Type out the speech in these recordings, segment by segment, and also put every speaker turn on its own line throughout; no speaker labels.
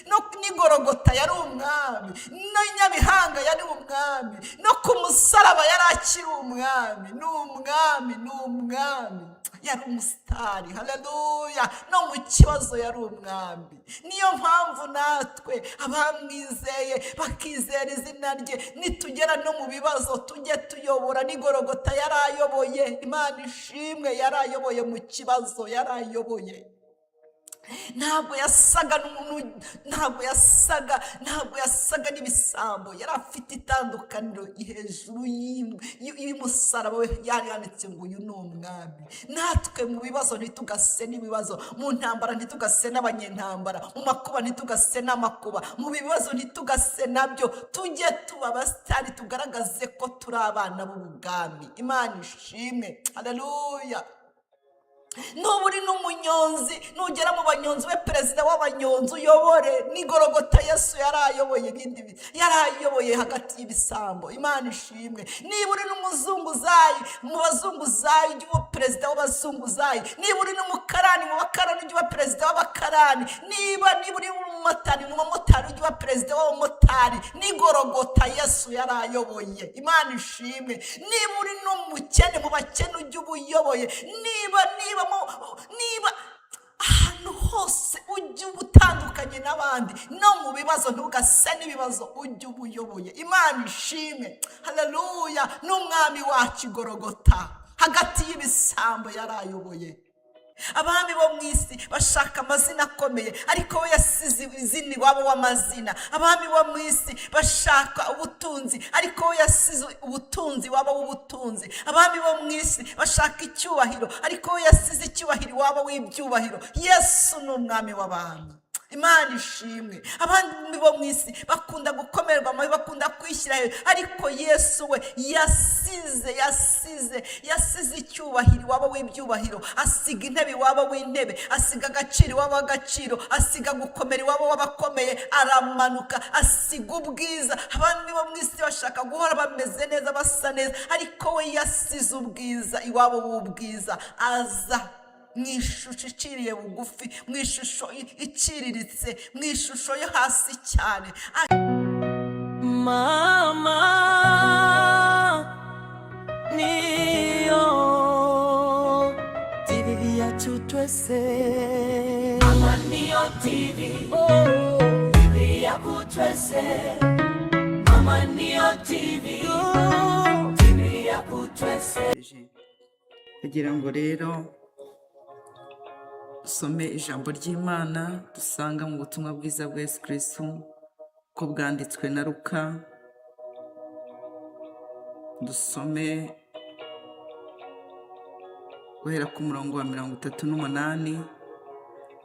no n'igorogota yari umwami, no Nyabihanga yari umwami, no ku musaraba yari akiri umwami. Ni umwami, ni umwami, yari umusitari. Haleluya! No mu kibazo yari umwami. Niyo mpamvu natwe abamwizeye bakizera izina rye, nitugera no mu bibazo tujye tuyobora. N'igorogota yari ayoboye. Imana ishimwe, yari ayoboye mu kibazo, yari ayoboye. Ntabwo yasaga n'umuntu, ntabwo yasaga n'ibisambo. Yari afite itandukaniro hejuru y'umusaraba we, yari yanditse ngo uyu ni umwami. Natwe mu bibazo ntitugase n'ibibazo, mu ntambara ntitugase n'abanyentambara, mu makuba ntitugase n'amakuba, mu bibazo ntitugase nabyo. Tujye tuba abasitari, tugaragaze ko turi abana b'ubwami. Imana ishimwe. Haleluya! Nuba uri n'umunyonzi, nugera mu banyonzi we perezida w'abanyonzi uyobore. N'igorogota Yesu yari ayoboye, yari ayoboye hagati y'ibisambo. Imana ishimwe. Niba uri n'umuzunguzayi, mu bazunguzayi ujye uba perezida w'abazunguzayi. Niba uri n'umukarani, mu bakarani ujye uba perezida w'abakarani. Niba uri umumotari, mu bamotari ujye uba perezida w'abamotari. N'igorogota Yesu yari ayoboye. Imana ishimwe. Niba uri n'umukene, mu bakene ujye uba uyoboye. Niba ahantu hose ujye uba utandukanye n'abandi, no mu bibazo ntugase n'ibibazo, ujye uba uyoboye. Imana ishimwe. Haleluya! N'umwami wacu igorogota hagati y'ibisambo yari ayoboye. Abami bo mu isi bashaka amazina akomeye, ariko we yasize izina iwabo w'amazina. Abami bo mu isi bashaka ubutunzi, ariko we yasize ubutunzi iwabo w'ubutunzi. Abami bo mu isi bashaka icyubahiro, ariko we yasize icyubahiro iwabo w'ibyubahiro. Yesu ni umwami w'abami. Imana ishimwe. Abandi bo mu isi bakunda gukomerwa amabi, bakunda kwishyira hejuru, ariko Yesu we yasize icyubahiro iwabo w'ibyubahiro, asiga intebe iwabo w'intebe, asiga agaciro iwabo w'agaciro, asiga gukomera iwabo w'abakomeye, aramanuka asiga ubwiza. Abandi bo mu isi bashaka guhora bameze neza, basa neza, ariko we yasize ubwiza iwabo w'ubwiza, aza mu ishusho iciriye bugufi, mu ishusho iciriritse, mu ishusho yo hasi cyane.
Mama NIYO TV yacu twese. Mama NIYO TV, TV yacu twese. Mama NIYO TV, TV yacu twese.
Kugira ngo rero dusome ijambo ry'Imana dusanga mu butumwa bwiza bwa Yesu Kristo ko bwanditswe na Luka. Dusome guhera ku murongo wa 38.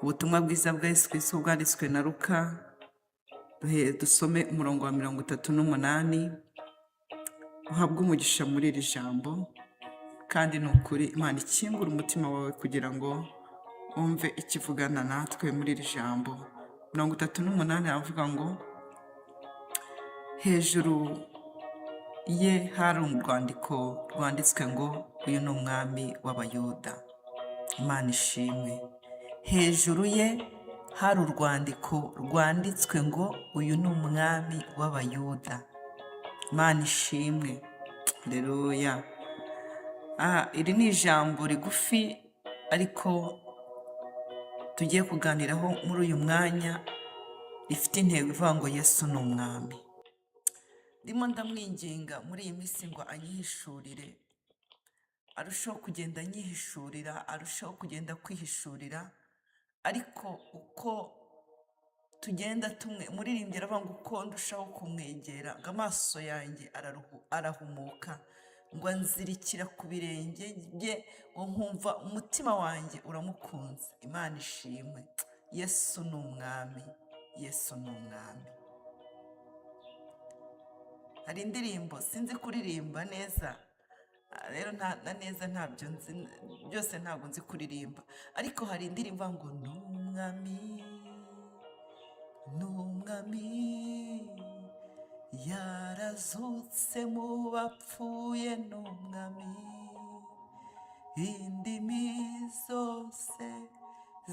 Ubutumwa bwiza bwa Yesu Kristo bwanditswe na Luka, dusome umurongo wa 38. Uhabwe umugisha muri iri jambo, kandi ni ukuri Imana ikingura umutima wawe kugira ngo umve ikivugana natwe muri iri jambo. 38 avuga ngo, hejuru ye hari urwandiko rwanditswe ngo uyu ni umwami w'Abayuda. Imana ishimwe. Hejuru ye hari urwandiko rwanditswe ngo uyu ni umwami w'Abayuda. Imana ishimwe. Haleluya. Iri ni ijambo rigufi ariko tugiye kuganiraho muri uyu mwanya, rifite intego ivuga ngo Yesu ni umwami. Ndimo ndamwinginga muri iyi minsi ngo anyihishurire, arushaho kugenda anyihishurira, arushaho kugenda kwihishurira. Ariko uko tugenda muririmbira avuga ngo uko ndushaho kumwegera ngo amaso yanjye arahumuka, ngo anzirikira ku birenge bye, ngo nkumva umutima wanjye uramukunze. Imana ishimwe. Yesu ni umwami. Yesu ni umwami. Hari indirimbo sinzi kuririmba neza, rero neza ntabyo nzi, byose ntabwo nzi kuririmba, ariko hari indirimbo ngo ni umwami, ni umwami, yarazutse mu bapfuye, ni umwami, indimi zose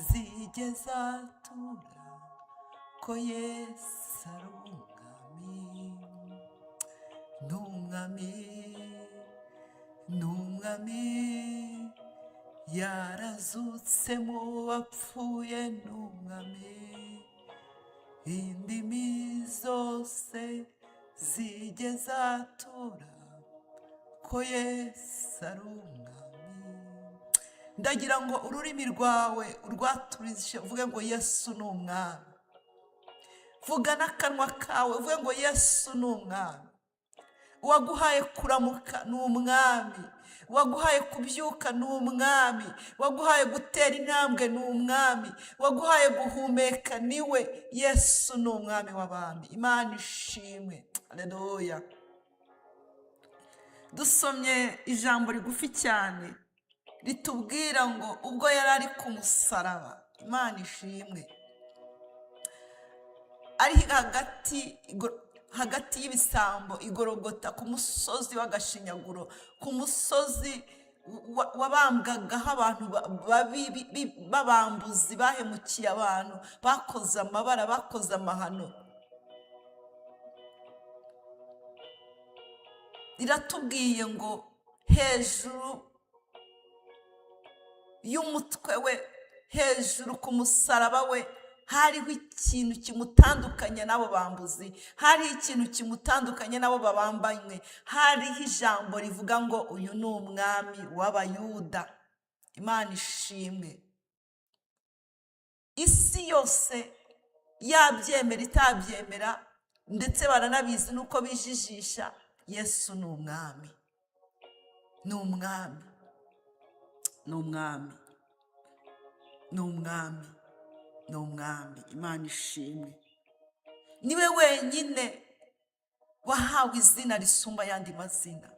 zigeze atura ko Yesu ari umwami, ni umwami, ni umwami, yarazutse mu bapfuye, ni umwami, indimi zose zigeze atura ko Yesu ari umwami. Ndagira ngo ururimi rwawe urwaturishe uvuge ngo Yesu ni umwami. Vuga n'akanwa kawe uvuge ngo Yesu ni umwami. Uwaguhaye kuramuka ni umwami, uwaguhaye kubyuka ni umwami, uwaguhaye gutera intambwe ni umwami, uwaguhaye guhumeka niwe. Yesu ni umwami w'abami. Imana ishimwe. Haleluya. Dusomye ijambo rigufi cyane ritubwira ngo ubwo yari ari ku musaraba, Imana ishimwe, ari hagati y'ibisambo igorogota, ku musozi w'agashinyaguro, ku musozi wabambwagaho abantu b'abambuzi bahemukiye abantu, bakoze amabara, bakoze amahano. Iratubwiye ngo hejuru y'umutwe we, hejuru ku musaraba we, hariho ikintu kimutandukanye n'abo bambuzi, hariho ikintu kimutandukanye n'abo babambanywe, hariho ijambo rivuga ngo uyu ni umwami w'abayuda. Imana ishimwe. Isi yose yabyemera itabyemera, ndetse baranabizi nuko bijijisha, Yesu ni umwami, ni umwami, ni umwami, ni umwami, ni umwami. Imana ishimwe. Niwe wenyine wahawe izina risumba ayandi mazina.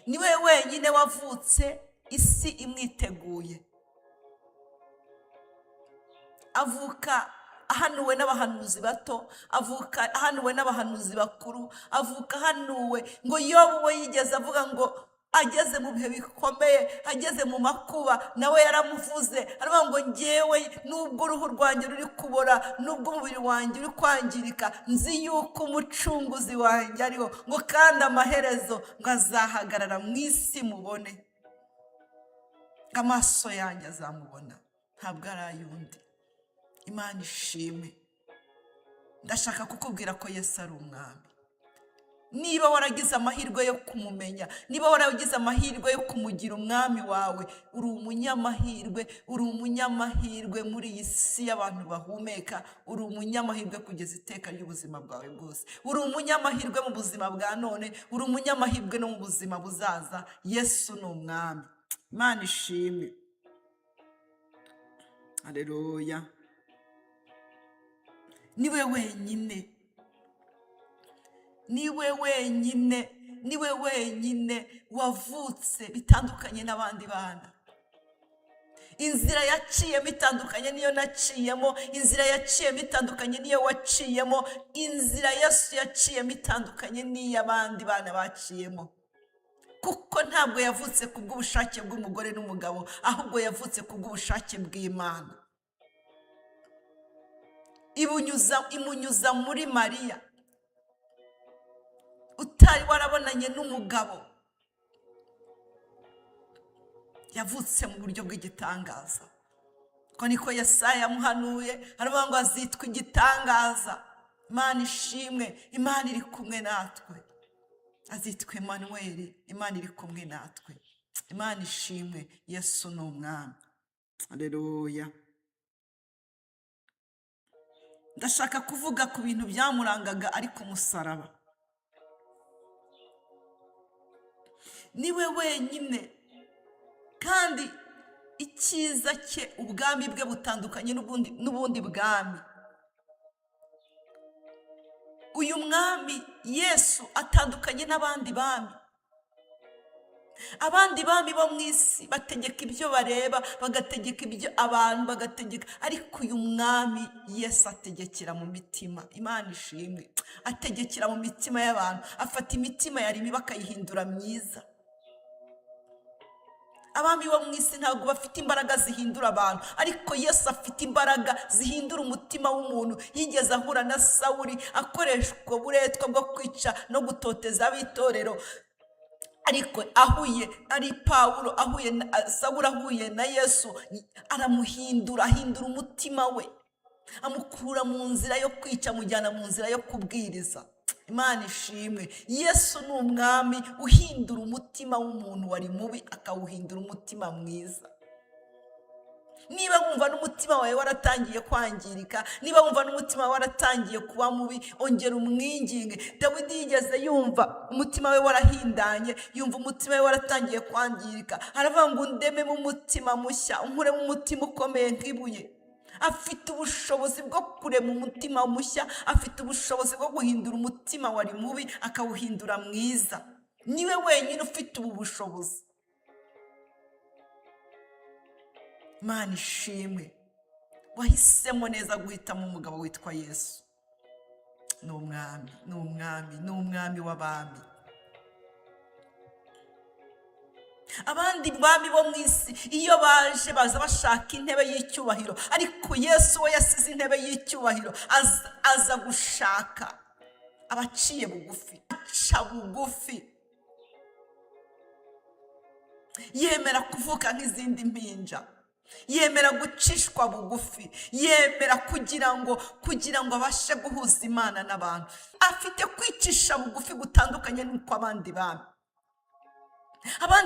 Niwe wenyine wavutse isi imwiteguye. Avuka ahanuwe n'abahanuzi bato, avuka ahanuwe n'abahanuzi bakuru, avuka ahanuwe ngo Yobu we yigeze avuga ngo ageze mu bihe bikomeye, ageze mu makuba, nawe yaramuvuze aravuga ngo njyewe nubwo uruhu rwanjye ruri kubora, nubwo umubiri wanjye uri kwangirika, nzi yuko umucunguzi wanjye ariho, ngo kandi amaherezo ngo azahagarara mu isi mubone, ngo amaso yanjye azamubona, ntabwo ari ay'undi. Imana ishimwe. Ndashaka kukubwira ko Yesu ari umwami. Niba waragize amahirwe yo kumumenya, niba waragize amahirwe yo kumugira umwami wawe, uri umunyamahirwe, uri umunyamahirwe muri iyi si y'abantu bahumeka, uri umunyamahirwe kugeza iteka ry'ubuzima bwawe bwose, uri umunyamahirwe mu buzima bwa none, uri umunyamahirwe no mu buzima buzaza. Yesu ni umwami. Imana ishimwe. Haleluya. Niwe wenyine, niwe wenyine, niwe wenyine wavutse bitandukanye n'abandi bana. Inzira yaciyemo itandukanye niyo naciyemo, inzira yaciyemo itandukanye niyo waciyemo, inzira Yesu yaciyemo itandukanye niyo abandi bana baciyemo. Kuko ntabwo yavutse kubw'ubushake bw'umugore n'umugabo, ahubwo yavutse kubw'ubushake bw'Imana. Imunyuza muri Mariya, utari warabonanye n'umugabo, yavutse mu buryo bw'igitangaza. Ko niko Yesaya yamuhanuye, aravuga ngo azitwa igitangaza. Imana ishimwe. Imana iri kumwe natwe, azitwa Emmanuel. Imana iri kumwe natwe. Imana ishimwe. Yesu ni umwami. Haleluya. Ndashaka kuvuga ku bintu byamurangaga ari ku musaraba. Niwe wenyine, kandi icyiza cye, ubwami bwe butandukanye n'ubundi bwami. Uyu mwami Yesu atandukanye n'abandi bami. Abandi bami bo mu isi bategeka ibyo bareba, bagategeka ibyo abantu bagategeka, ariko uyu mwami Yesu ategekera mu mitima. Imana ishimwe. Ategekera mu mitima y'abantu, afata imitima yari mibi akayihindura myiza, abami bo mu isi ntabwo bafite imbaraga zihindura abantu, ariko Yesu afite imbaraga zihindura umutima w'umuntu. Yigeze ahura na Sawuli akoreshwa uburetwa bwo kwica no gutoteza ab'itorero, ariko ahuye ari Pawulo, Sawuli ahuye na Yesu, aramuhindura, ahindura umutima we, amukura mu nzira yo kwica, amujyana mu nzira yo kubwiriza. Imana ishimwe. Yesu ni umwami uhindura umutima w'umuntu wari mubi akawuhindura umutima mwiza. Niba wumva n'umutima wawe waratangiye kwangirika, niba wumva n'umutima wawe waratangiye kuba mubi, ongera umwinginge. Dawidi yigeze yumva umutima we warahindanye, yumva umutima we waratangiye kwangirika, aravuga ngo undememo umutima mushya, unkuremo umutima ukomeye nk'ibuye. Afite ubushobozi bwo kurema umutima mushya, afite ubushobozi bwo guhindura umutima wari mubi akawuhindura mwiza. Niwe wenyine ufite ubu bushobozi. Imana ishimwe. Wahisemo neza guhitamo umugabo witwa Yesu. Ni umwami, ni umwami, ni umwami w'abami. Abandi bami bo mu isi iyo baje baza bashaka intebe y'icyubahiro, ariko Yesu we yasize intebe y'icyubahiro, aza gushaka abaciye bugufi, aca bugufi, yemera kuvuka nk'izindi mpinja, yemera gucishwa bugufi, yemera kugira ngo abashe guhuza Imana n'abantu. Afite kwicisha bugufi gutandukanye n'uko abandi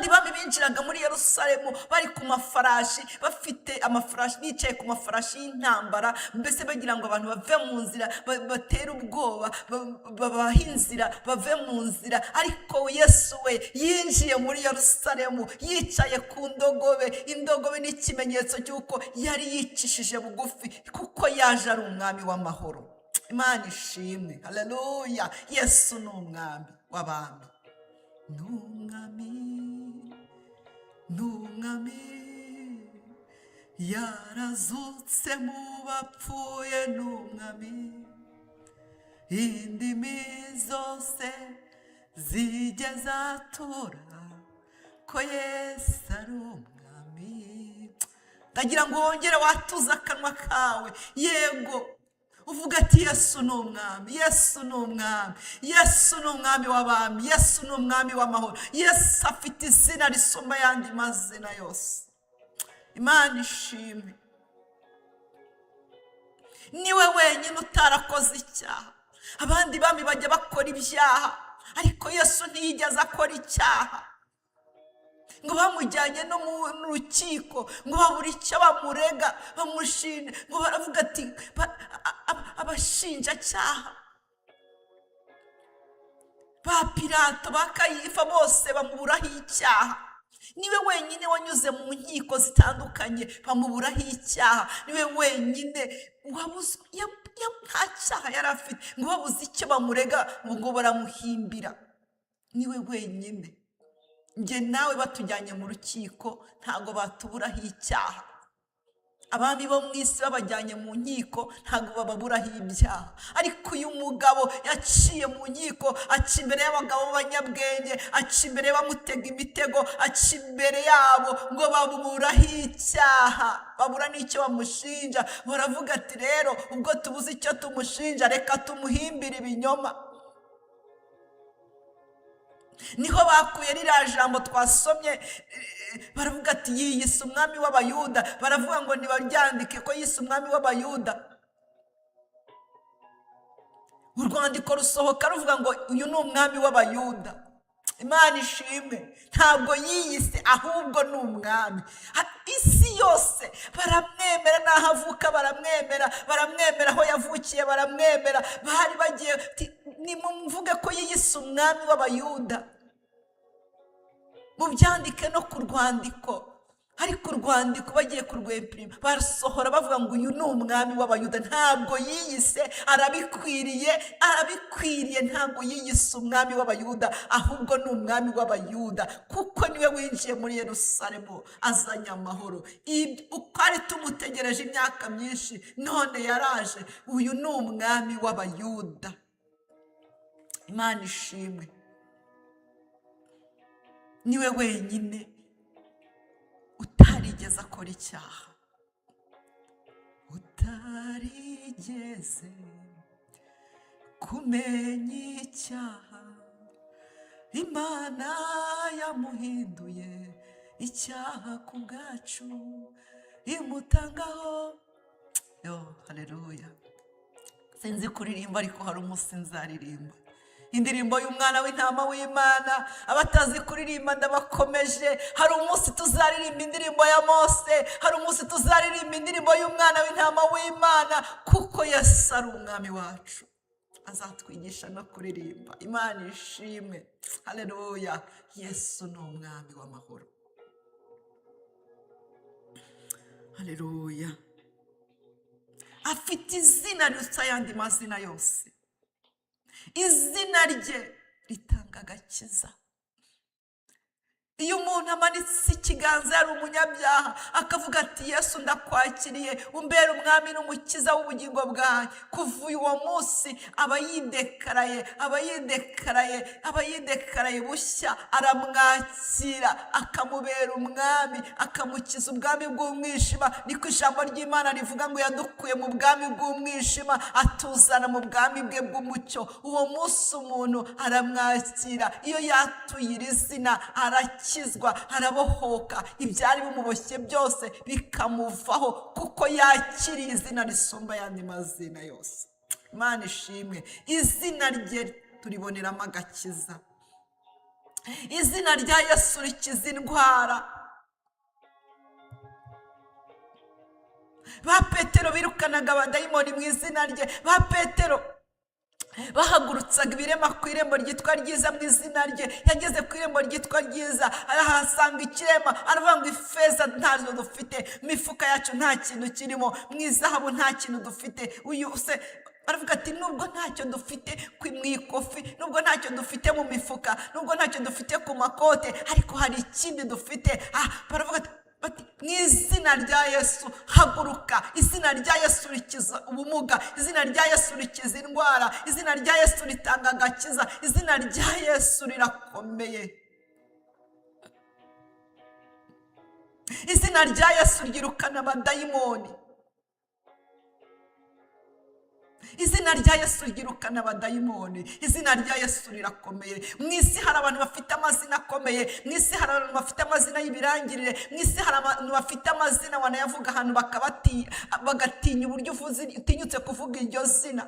bami binjiraga muri Yerusalemu bari ku mafarashi, bafite amafarashi, bicaye ku mafarashi y'intambara, mbese bagira ngo abantu bave mu nzira, batere ubwoba, babahe inzira, bave mu nzira. Ariko Yesu we yinjiye muri Yerusalemu yicaye ku ndogobe. Indogobe ni ikimenyetso cy'uko yari yicishije bugufi, kuko yaje ari umwami w'amahoro. Imana ishimwe. Haleluya. Yesu ni umwami w'abami. N'umwami yarazutse mu bapfuye, n'umwami indimi zose zigeze atura ko Yesu ari umwami. Ndagira ngo wongere watuza akanwa kawe, yego uvuga ati Yesu ni umwami, Yesu ni umwami, Yesu ni umwami w'abami, Yesu ni umwami w'amahoro. Yesu afite izina risumba ayandi mazina yose. Imana ishimwe. Niwe wenyine utarakoze icyaha. Abandi bami bajya bakora ibyaha, ariko Yesu ntiyigeze akora icyaha. Ngo bamujyanye no mu rukiko, ngo babura icyo bamurega, bamushinja, ngo baravuga ati abashinjacyaha ba Pilato, ba Kayifa, bose bamuburaho icyaha. Niwe wenyine wanyuze mu nkiko zitandukanye bamuburaho icyaha. Niwe wenyine nta cyaha yari afite, ngo babuze icyo bamurega ngo baramuhimbira. Niwe wenyine. Nge nawe batujyanye mu rukiko ntago batuburaho icyaha. Abami bo mu isi babajyanye mu nkiko ntago bababuraho ibyaha, ariko uyu mugabo yaciye mu nkiko, aca imbere y'abagabo b'abanyabwenge, aca imbere bamutega imitego, aca imbere yabo, ngo baburaho icyaha, babura n'icyo bamushinja. Baravuga ati rero ubwo tubuze icyo tumushinja, reka tumuhimbire ibinyoma. Niho bakuye ririya jambo twasomye, baravuga ati yiyise umwami w'abayuda. Baravuga ngo nibaryandike ko yise umwami w'abayuda. Urwandiko rusohoka ruvuga ngo uyu ni umwami w'abayuda. Imana ishimwe. Ntabwo yiyise, ahubwo ni umwami. Isi yose baramwemera, n'aho avuka baramwemera, aho yavukiye baramwemera. Bari bagiye nimumvuge ko yiyise umwami w'abayuda, mubyandike no ku rwandiko. Ariko urwandiko bagiye kurwempirima, barasohora bavuga ngo uyu ni umwami w'abayuda. Ntabwo yiyise, arabikwiriye, ntabwo yiyise umwami w'abayuda, ahubwo ni umwami w'abayuda, kuko niwe winjiye muri Yerusalemu azanye amahoro. Uko ari tumutegereje imyaka myinshi, none yaraje. Uyu ni umwami w'abayuda. Imana ishimwe. Niwe wenyine utarigeze akora icyaha, utarigeze kumenya icyaha, Imana yamuhinduye icyaha ku bwacu imutangaho. Haleluya. Sinzi kuririmba ariko hari umunsi nzaririmba indirimbo y'umwana w'intama w'Imana. Abatazi kuririmba ndabakomeje, hari umunsi tuzaririmba indirimbo ya Mose, hari umunsi tuzaririmba indirimbo y'umwana w'intama w'Imana, kuko Yesu ari umwami wacu, azatwigisha no kuririmba. Imana ishimwe. Haleluya. Yesu ni umwami w'amahoro. Haleluya. Afite izina riruta ayandi mazina yose. Izina rye ritanga agakiza. Iyo umuntu amanitse ikiganza yari umunyabyaha akavuga ati Yesu ndakwakiriye umbera umwami n'umukiza w'ubugingo bwanjye, kuva uwo munsi aba yidekaraye bushya, aramwakira akamubera umwami, akamukiza ubwami bw'umwijima. Niko ijambo ry'Imana rivuga ngo yadukuye mu bwami bw'umwijima atuzana mu bwami bwe bw'umucyo. Uwo munsi umuntu aramwakira, iyo yatuye iri zina arakizwa, arabohoka, ibyari bimuboshye byose bikamuvaho, kuko yakiriye izina risumba ayandi mazina yose. Imana ishimwe. Izina rye turiboneramo agakiza. Izina rya Yesu rikiza indwara. Ba Petero birukanaga abadayimoni mu izina rye. Ba Petero bahagurutsaga ibirema ku irembo ryitwa ryiza mu izina rye. Yageze ku irembo ryitwa ryiza, arahasanga ikirema, aravuga ngo ifeza ntazo dufite, mifuka yacu nta kintu kirimo, mu izahabu nta kintu dufite. Uyu se aravuga ati nubwo ntacyo dufite mu ikofi, nubwo ntacyo dufite mu mifuka, nubwo ntacyo dufite ku makote, ariko hari ikindi dufite. Baravuga ati mu izina rya Yesu haguruka. Izina rya Yesu rikiza ubumuga, izina rya Yesu rikiza indwara, izina rya Yesu ritanga agakiza, izina rya Yesu rirakomeye. Izina rya Yesu ryirukana abadayimoni. Izina rya Yesu ryirukana abadayimoni. Izina rya Yesu rirakomeye. Mu isi hari abantu bafite amazina akomeye, mu isi hari abantu bafite amazina y'ibirangirire, mu isi hari abantu bafite amazina wanayavuga ahantu bagatinya uburyo utinyutse kuvuga iryo zina.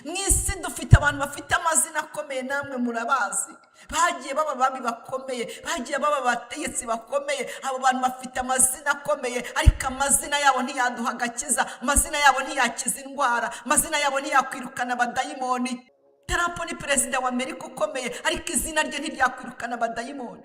Mu isi dufite abantu bafite amazina akomeye, namwe murabazi. Bagiye baba abami bakomeye, bagiye baba abategetsi bakomeye. Abo bantu bafite amazina akomeye, ariko amazina yabo ntiyaduha agakiza, amazina yabo ntiyakiza indwara, amazina yabo ntiyakwirukana abadayimoni. Trump ni perezida wa Amerika ukomeye, ariko izina rye ntiryakwirukana abadayimoni.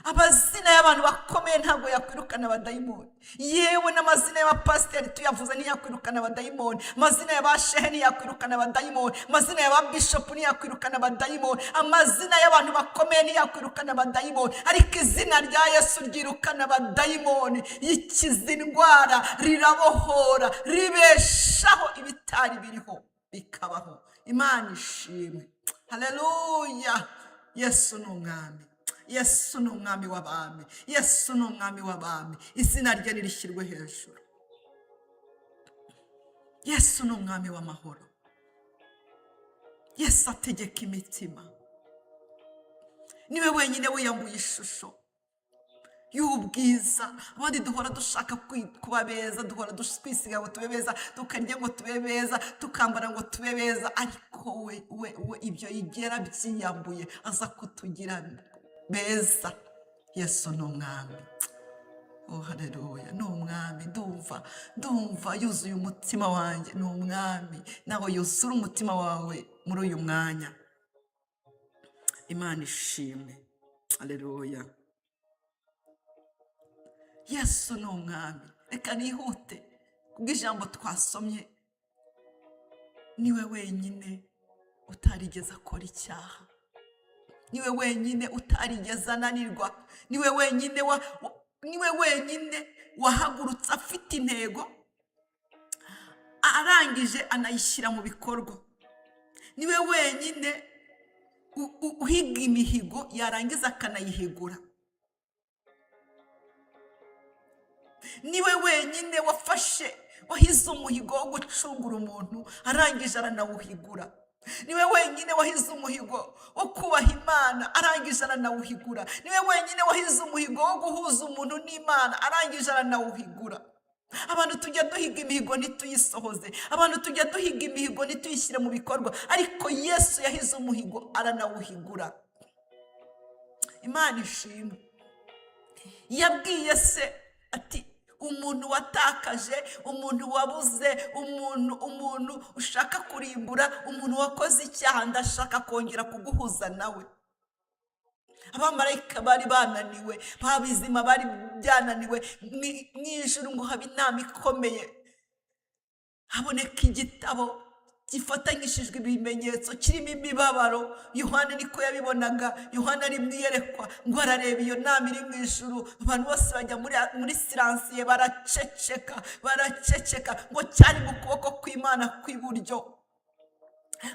Amazina y'abantu bakomeye ntabwo yakwirukana abadayimoni. Yewe n'amazina y'abapasiteri tuyavuze ntiyakwirukana abadayimoni, amazina y'abashehe ntiyakwirukana abadayimoni, amazina y'ababishopu ntiyakwirukana abadayimoni, amazina y'abantu bakomeye ntiyakwirukana abadayimoni, ariko izina rya Yesu ryirukana abadayimoni, yikiza indwara, rirabohora, ribeshaho ibitari biriho bikabaho. Imana ishimwe. Haleluya. Yesu ni umwami. Yesu ni umwami w'abami. Yesu ni umwami w'abami. Izina rye nirishyirwe hejuru. Yesu ni umwami w'amahoro. Yesu ategeka imitima. Niwe wenyine wiyambuye ishusho y'ubwiza. Abandi duhora dushaka kuba beza, duhora twisiga ngo tube beza, tukarya ngo tube beza, tukambara ngo tube beza, ariko we ibyo yigera byiyambuye aza kutugira beza. Yesu ni umwami. Haleluya. Ni umwami. Ndumva yuzuye umutima wanjye. Ni umwami. Nawe yuzura umutima wawe muri uyu mwanya. Imana ishimwe. Haleluya. Yesu ni umwami. Reka nihute kubw'ijambo twasomye. Niwe wenyine utarigeze akora icyaha. Niwe wenyine utarigeze ananirwa. Niwe wenyine wahagurutse afite intego, arangije anayishyira mu bikorwa. Niwe wenyine uhiga imihigo yarangiza akanayihigura. Niwe wenyine wahize umuhigo wo gucungura umuntu arangije aranawuhigura. Niwe wenyine wahize umuhigo wo kubaha Imana arangije aranawuhigura. Niwe wenyine wahize umuhigo wo guhuza umuntu n'Imana arangije aranawuhigura. Abantu tujya duhiga imihigo ntituyisohoze, abantu tujya duhiga imihigo ntituyishyire mu bikorwa, ariko Yesu yahize umuhigo aranawuhigura. Imana ishimwe. Yabwiye se ati umuntu watakaje, umuntu wabuze, umuntu ushaka kurimbura, umuntu wakoze icyaha, ndashaka kongera kuguhuza nawe. Abamarayika bari bananiwe, babizima bari byananiwe, mw'ijuru ngo haba inama ikomeye, haboneka igitabo gifatanyishijwe ibimenyetso kirimo imibabaro. Yohana niko yabibonaga. Yohana ari mwiyerekwa ngo arareba iyo nama iri mu ijuru, abantu bose bajya muri siransiye, baraceceka ngo cyari mu kuboko kw'Imana kw'iburyo.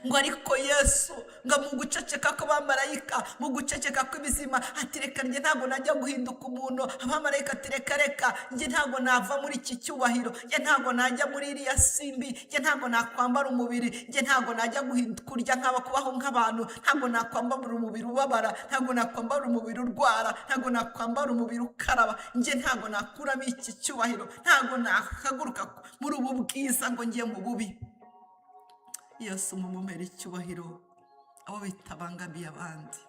Ngo ariko Yesu ngo mu guceceka kw'abamarayika, mu guceceka kw'ibizima, ati reka njye ntabwo najya guhinduka umuntu. Abamarayika ati reka njye ntabwo nava muri iki cyubahiro, njye ntabwo najya muri iriya simbi, njye ntabwo nakwambara umubiri, njye ntabwo najya kurya kubaho nk'abantu, ntabwo nakwambara umubiri ubabara, ntabwo nakwambara umubiri urwara, ntabwo nakwambara umubiri ukaraba, njye ntabwo nakuramo iki cyubahiro, ntabwo nahaguruka muri ubu bwiza ngo njye mu bubi. Yesu mumumera icyubahiro abo bitabangamiye abandi.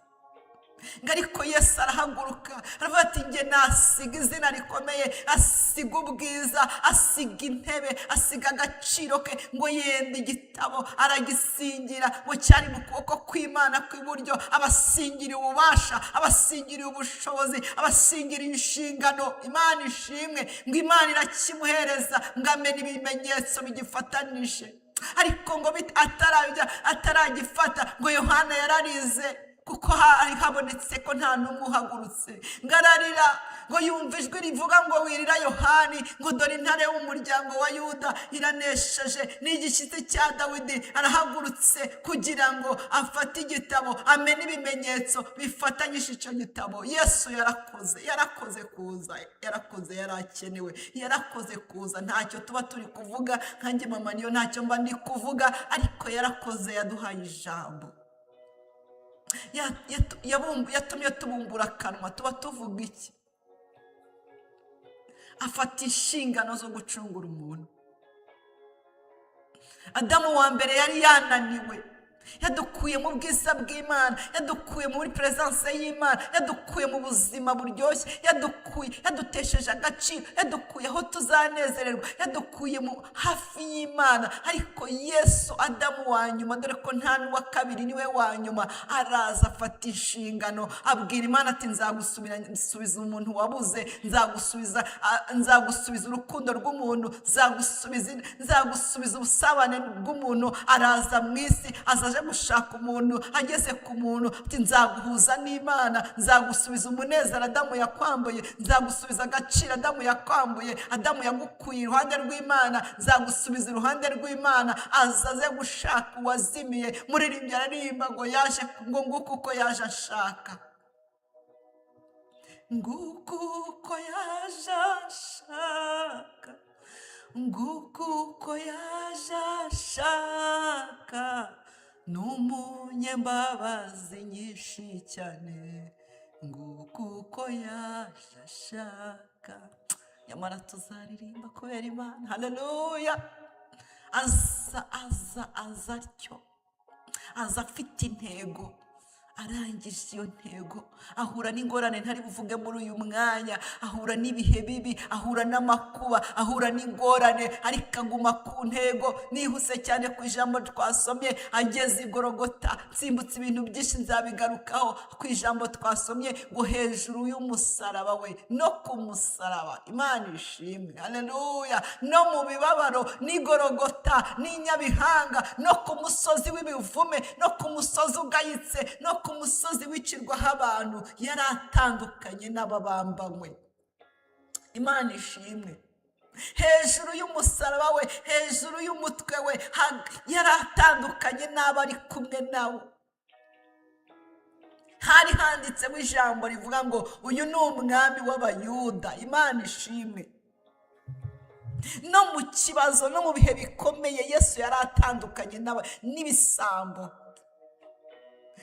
Ngo ariko Yesu arahaguruka aravuga ati njye nasiga izina rikomeye, asiga ubwiza, asiga intebe, asiga agaciro ke, ngo yenda igitabo aragisingira, ngo cyari mu kuboko kw'Imana kw'iburyo. Abasingiriye ububasha, abasingiriye ubushobozi, abasingiriye inshingano. Imana ishimwe. Ngo Imana irakimuhereza ngo amene ibimenyetso bigifatanije. Ariko ngo ataragifata ngo Yohana yararize, kuko hari habonetse ko nta n'umwe uhagurutse. Ngo ararira, ngo yumva ijwi rivuga ngo wirira Yohani, ngo dore intare w'umuryango wa Yuda iranesheje, n'igishyitsi cya Dawidi arahagurutse kugira ngo afate igitabo amene ibimenyetso bifatanyije icyo gitabo. Yesu yarakoze kuza, yarakoze, yarakenewe, yarakoze kuza. Ntacyo tuba turi kuvuga, nkanjye mama niyo ntacyo mba ndi kuvuga, ariko yarakoze, yaduhaye ijambo, yatumye tubumbura akanwa. Tuba tuvuga iki? Afata inshingano zo gucungura umuntu. Adamu wa mbere yari yananiwe, yadukuye mu bwiza bw'Imana, yadukuye muri presence y'Imana, yadukuye mu buzima buryoshye, yadutesheje agaciro, yadukuye aho tuzanezererwa, yadukuye mu hafi y'Imana. Ariko Yesu Adamu wa nyuma, dore ko nta n'uwa kabiri, niwe wa nyuma, araza afata inshingano, abwira Imana ati nzagusubiza umuntu wabuze, nzagusubiza urukundo rw'umuntu, nzagusubiza ubusabane bw'umuntu. Araza mu isi, azaje gushaka umuntu. Ageze ku muntu ati nzaguhuza n'Imana, nzagusubiza umunezero Adamu yakwambuye, nzagusubiza agaciro Adamu yakwambuye. Adamu yagukuye iruhande rw'Imana, nzagusubiza iruhande rw'Imana. Azaze gushaka uwazimiye. Muririmbyi aririmba ngo yaje, ngo nguko uko yaje ashaka, nguko uko yaje ashaka, nguko uko yaje ashaka, n'umunyembabazi nyinshi cyane, nguko uko yaje ashaka. Nyamara tuzaririmba kubera Imana. Haleluya. Aza atyo, aza afite intego. Arangije iyo ntego, ahura n'ingorane ntari buvuge muri uyu mwanya, ahura n'ibihe bibi, ahura n'amakuba, ahura n'ingorane, ariko aguma ku ntego. Nihuse cyane ku ijambo twasomye, ageze i Gologota. Nsimbutse ibintu byinshi nzabigarukaho ku ijambo twasomye, ngo hejuru y'umusaraba we, no ku musaraba. Imana ishimwe. Haleluya. No mu bibabaro n'i Gologota, n'i Nyabihanga, no ku musozi w'ibivume, no ku musozi ugayitse, no ku musozi wicirwaho abantu, yari atandukanye n'ababambanywe. Imana ishimwe. Hejuru y'umusaraba we, hejuru y'umutwe we, yari atandukanye n'abari kumwe nawe. hari handitsemo ijambo rivuga ngo uyu ni umwami w'abayuda. Imana ishimwe. No mu kibazo no mu bihe bikomeye Yesu yari atandukanye n'ibisambo.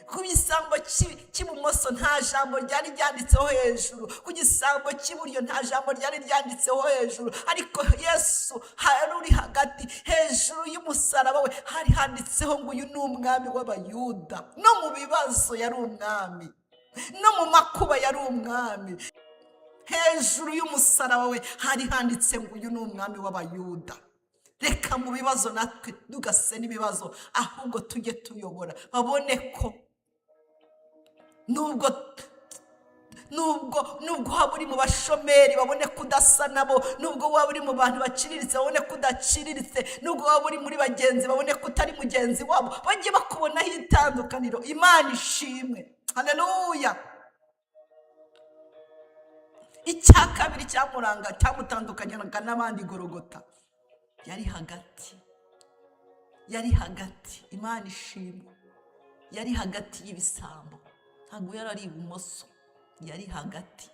Ku gisambo cy'ibumoso nta jambo ryari ryanditseho hejuru, ku gisambo cy'iburyo nta jambo ryari ryanditseho hejuru, ariko Yesu hari uri hagati. Hejuru y'umusaraba we hari handitseho ngo uyu ni umwami w'abayuda. No mu bibazo yari umwami, no mu makuba yari umwami. Hejuru y'umusaraba we hari handitse ngo uyu ni umwami w'abayuda. Reka mu bibazo natwe tugase n'ibibazo, ahubwo tujye tuyobora, babone ko nubwo waba uri mu bashomeri babone ko udasa nabo, nubwo waba uri mu bantu baciriritse babone ko udaciriritse, nubwo waba uri muri bagenzi babone ko utari mugenzi wabo, bajye bakubonaho itandukaniro. Imana ishimwe. Haleluya. Icya kabiri cyamuranga cyamutandukanyanaga n'abandi Gologota, yari hagati. Imana ishimwe. Yari hagati y'ibisambo, ntabwo yari ari ibumoso, yari hagati,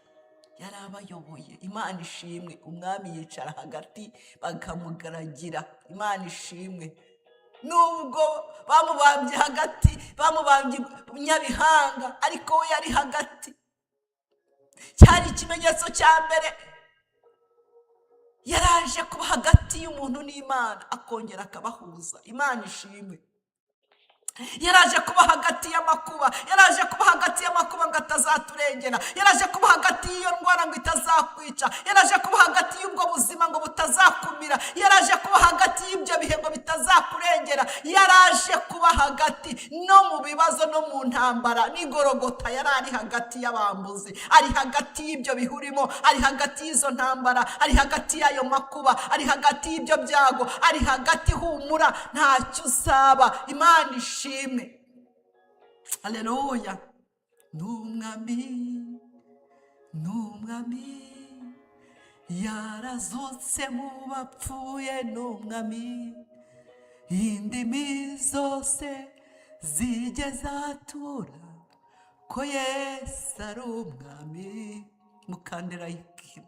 yari abayoboye. Imana ishimwe. Umwami yicara hagati bakamugaragira. Imana ishimwe. Nubwo bamubambye hagati, bamubambye Nyabihanga, ariko we yari hagati. Cyari ikimenyetso cya mbere. Yaraje kuba hagati y'umuntu n'Imana, akongera akabahuza. Imana ishimwe. Yaraje kuba hagati y'amakuba, yaraje kuba hagati y'amakuba ngo atazaturengera, yaraje kuba hagati y'iyo ndwara ngo itazakwica, yaraje kuba hagati y'ubwo buzima ngo butazakumira, yaraje kuba hagati y'ibyo bihe ngo bitazakurengera, yaraje kuba hagati no mu bibazo no mu ntambara. Ni Gologota yari ari hagati y'abambuzi, ari hagati y'ibyo bihurimo, ari hagati y'izo ntambara, ari hagati y'ayo makuba, ari hagati y'ibyo byago, ari hagati. Humura, ntacyo uzaba. Imana ishimwe. Haleluya. N'umwami yarazutse mu bapfuye. N'umwami indimi zose zigeze atura ko Yesu ari umwami. Mukandira iki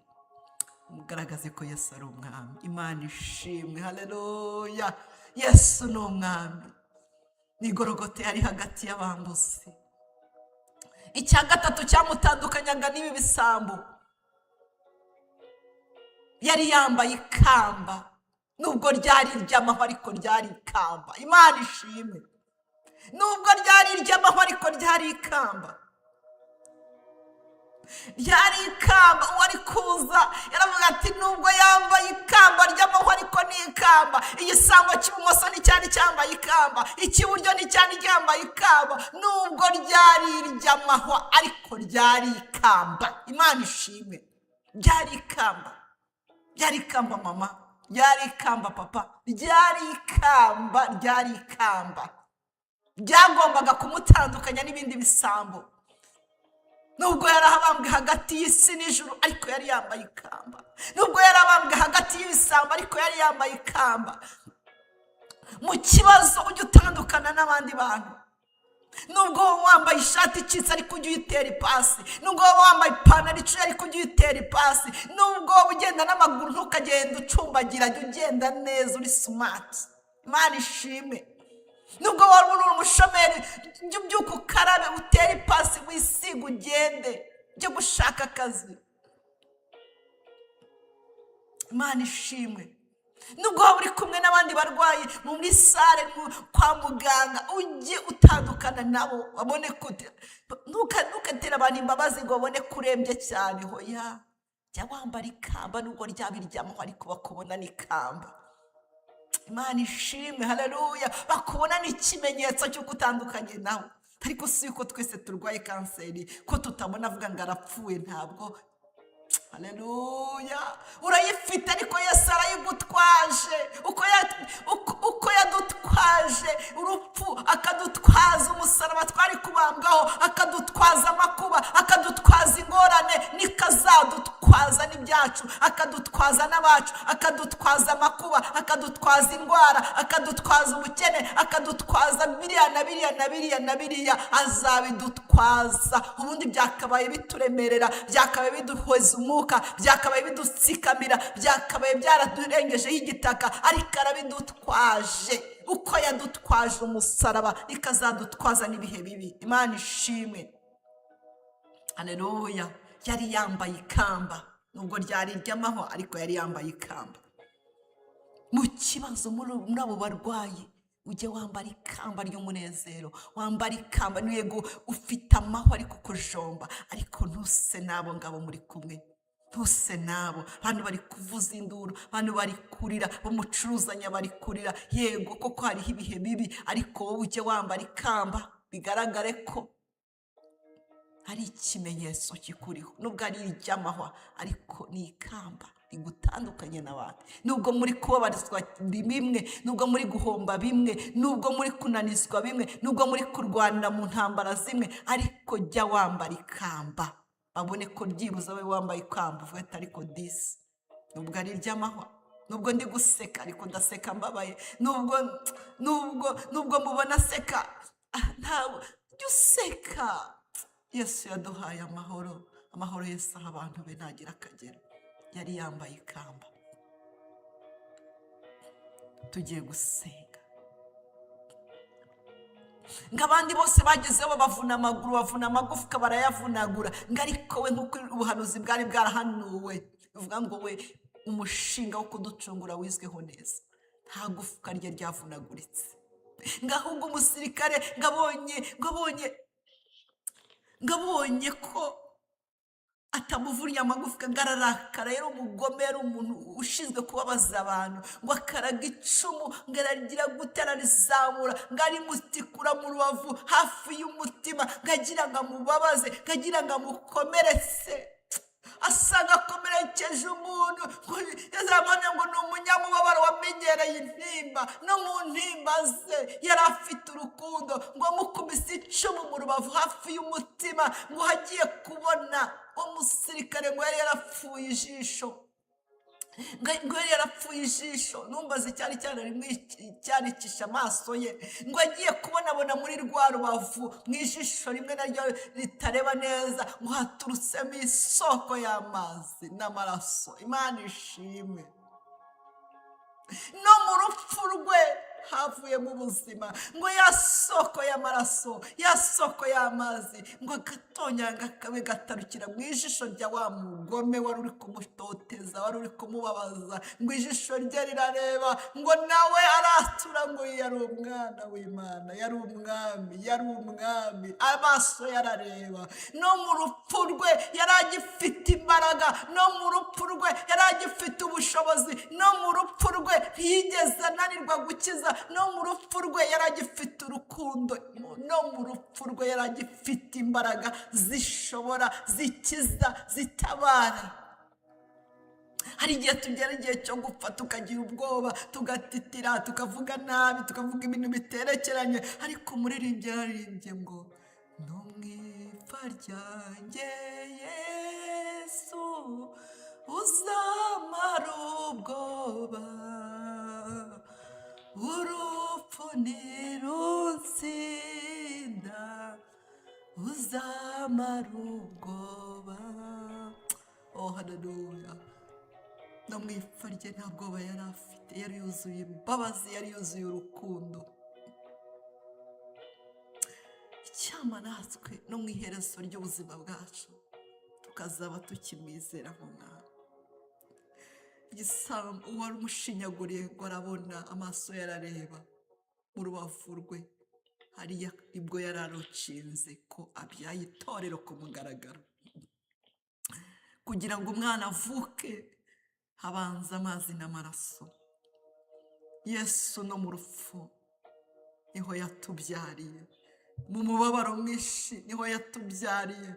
mugaragaze ko Yesu ari umwami. Imana ishimwe. Haleluya. Yesu ni umwami. Ni Gologota yari hagati y'abambuzi. Icya gatatu cyamutandukanyaga n'ibi bisambo, yari yambaye ikamba. Nubwo ryari iry'amahwa ariko ryari ikamba. Imana ishimwe. Nubwo ryari iry'amahwa ariko ryari ikamba. Ryari ikamba. Uwari kuza yaravuga ati nubwo yambaye ikamba ry'amahwa ariko ni ikamba. Igisambo cy'ibumoso nticyari cyambaye ikamba, icy'iburyo nticyari cyambaye ikamba. Nubwo ryari iry'amahwa ariko ryari ikamba. Imana ishimwe. Ryari ikamba. Ryari ikamba mama, ryari ikamba papa, ryari ikamba. Ryagombaga kumutandukanya n'ibindi bisambo. Nubwo yari abambwe hagati y'isi n'ijuru ariko yari yambaye ikamba. Nubwo yari abambwe hagati y'ibisambo ariko yari yambaye ikamba. Mu kibazo ujye utandukana n'abandi bantu. Nubwo wambaye ishati icitse ariko ujye uyitera ipasi, nubwo wambaye ipantaro icuye ariko ujye uyitera ipasi, nubwo ugenda n'amaguru ntukagenda ucumbagira, jya ugenda neza uri smart. Imana ishimwe. Nubwo waba uri umushomeri, jya ubyuka ukarabe, utere ipasi, wisiga, ugende ujye gushaka akazi. Imana ishimwe. Nubwo waba uri kumwe n'abandi barwayi muri sare kwa muganga, ujye utandukana nabo, babone ko ntukatera abantu imbabazi ngo babone kurembye cyane. Hoya, jya wambara ikamba nubwo ryaba iry'amahwa ariko bakubona n'ikamba. Imana ishimwe. Haleluya. Bakubona n'ikimenyetso cy'uko utandukanye nawe. Ariko si uko twese turwaye kanseri ko tutabona avuga ngo arapfuye, ntabwo. Haleluya. Urayifite ariko Yesu arayigutwaje. Uko yadutwaje urupfu, akadutwaza umusaraba twari kubambwaho, akadutwaza amakuba, akadutwaza ingorane, nikazadutwaza akadutwaza n'ibyacu, akadutwaza n'abacu, akadutwaza amakuba, akadutwaza indwara, akadutwaza ubukene, akadutwaza biriya na biriya na biriya na biriya, azabidutwaza. Ubundi byakabaye bituremerera, byakabaye biduhoza umwuka, byakabaye bidutsikamira, byakabaye byaradurengejeho igitaka, ariko arabidutwaje. Uko yadutwaje umusaraba, ikazadutwaza n'ibihe bibi. Imana ishimwe. Haleluya. Yari yambaye ikamba, nubwo ryari iry'amahwa, ariko yari yambaye ikamba. Mu kibazo, muri abo barwayi, ujye wambara ikamba ry'umunezero, wambara ikamba. Yego ufite amahwa ariko kujomba, ariko ntuse n'abo ngabo muri kumwe, ntuse n'abo abantu bari kuvuza induru, abantu bari kurira, bamucuruzanya bari kurira. Yego koko hariho ibihe bibi, ariko wowe ujye wambara ikamba, bigaragare ko hari ikimenyetso kikuriho. Nubwo ari iry'amahwa, ariko ni ikamba rigutandukanye n'abandi. Nubwo muri kubabarizwa bimwe, nubwo muri guhomba bimwe, nubwo muri kunanizwa bimwe, nubwo muri kurwanira mu ntambara zimwe, ariko jya wambara ikamba, babone ko byibuze we wambaye ikamba. Uvuga ati ariko disi, nubwo ari iry'amahwa, nubwo ndi guseka, ariko ndaseka mbabaye. Nubwo mubona aseka, ntabwo jya useka. Yesu yaduhaye amahoro, amahoro Yesu aha abantu be ntagira akagero. Yari yambaye ikamba. Tugiye gusenga. Ngabandi bose bagezeho bavuna amaguru, bavuna amagufwa, barayavunagura. Ariko we nk'uko ubuhanuzi bwari bwarahanuwe, bivuga ngo we umushinga wo kuducungura wizweho neza, nta gufwa rye ryavunaguritse. Ngahubwo umusirikare ngabonye ko atamuvunnye amagufwa, ngararakara. Yari umugome, yari umuntu ushinzwe kubabaza abantu, ngo akaraga icumu, ngaragira gutararizamura, ngarimutikura mu rubavu hafi y'umutima, ngagira ngo amubabaze, ngagira ngo amukomeretse. Asanga akomerekeje umuntu, yazamanya ngo ni umunyamubabaro wamenyereye intimba. No mu ntimba ze yari afite urukundo, ngo amukubise icumu mu rubavu hafi y'umutima, ngo hagiye kubona umusirikare ngo yari yarapfuye ijisho. Ngo yari yarapfuye ijisho, numbaze cyaricisha amaso ye, ngo agiye kubonabona muri rwa rubavu, mu ijisho rimwe naryo ritareba neza, ngo haturutsemo isoko y'amazi n'amaraso. Imana ishimwe. No mu rupfu rwe havuyemo ubuzima, ngo ya soko y'amaraso, ya soko y'amazi, ngo agatonyanga kabe gatarukira mu ijisho rya wa mugome wari uri kumutoteza, wari uri kumubabaza. Ngo ijisho rye rirareba, ngo nawe aratura ngo yari umwana w'Imana, yari umwami, amaso yarareba. No mu rupfu rwe yari agifite imbaraga, no mu rupfu rwe yari agifite ubushobozi, no mu rupfu rwe ntiyigeze ananirwa gukiza, no mu rupfu rwe yari agifite urukundo, no mu rupfu rwe yari agifite imbaraga zishobora, zikiza, zitabara. Hari igihe tugera igihe cyo gupfa, tukagira ubwoba, tugatitira, tukavuga nabi, tukavuga ibintu biterekeranye, ariko umuririmbyi yararimbye ngo no mu ipfa ryanjye Yesu uzamara ubwoba, urupfu ntirutsinda, uzamara ubwoba. Oh haleluya. No mu ipfa rye nta bwoba yari afite, yari yuzuye imbabazi, yari yuzuye urukundo. Icyama natwe no mu iherezo ry'ubuzima bwacu tukazaba tukimwizera nk'umwami. Igisambo uwari umushinyaguriye ngo arabona, amaso yarareba, mu rubavu rwe hariya nibwo yari arucinze ko abyaye itorero ku mugaragaro. Kugira ngo umwana avuke habanza amazi n'amaraso. Yesu no mu rupfu niho yatubyariye, mu mubabaro mwinshi niho yatubyariye,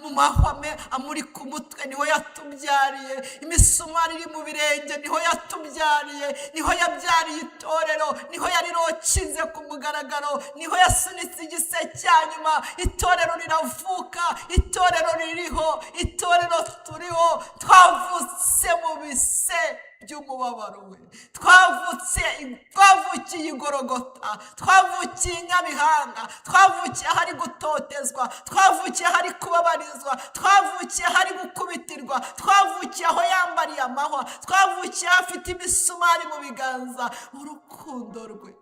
mu mahwame amuri ku mutwe niho yatubyariye, imisumari iri mu birenge niho yatubyariye, niho yabyariye itorero, niho yarirokinze ku mugaragaro, niho yasunitse igise cya nyuma, itorero riravuka, itorero ririho, itorero turiho, twavutse mu bise by'umubabaro we, twavukiye igorogota, twavukiye Nyabihanga, twavukiye ahari gutotezwa, twavukiye ahari kubabarizwa, twavukiye ahari gukubitirwa, twavukiye aho yambariye amahwa, twavukiye afite imisumari mu biganza. Urukundo rwe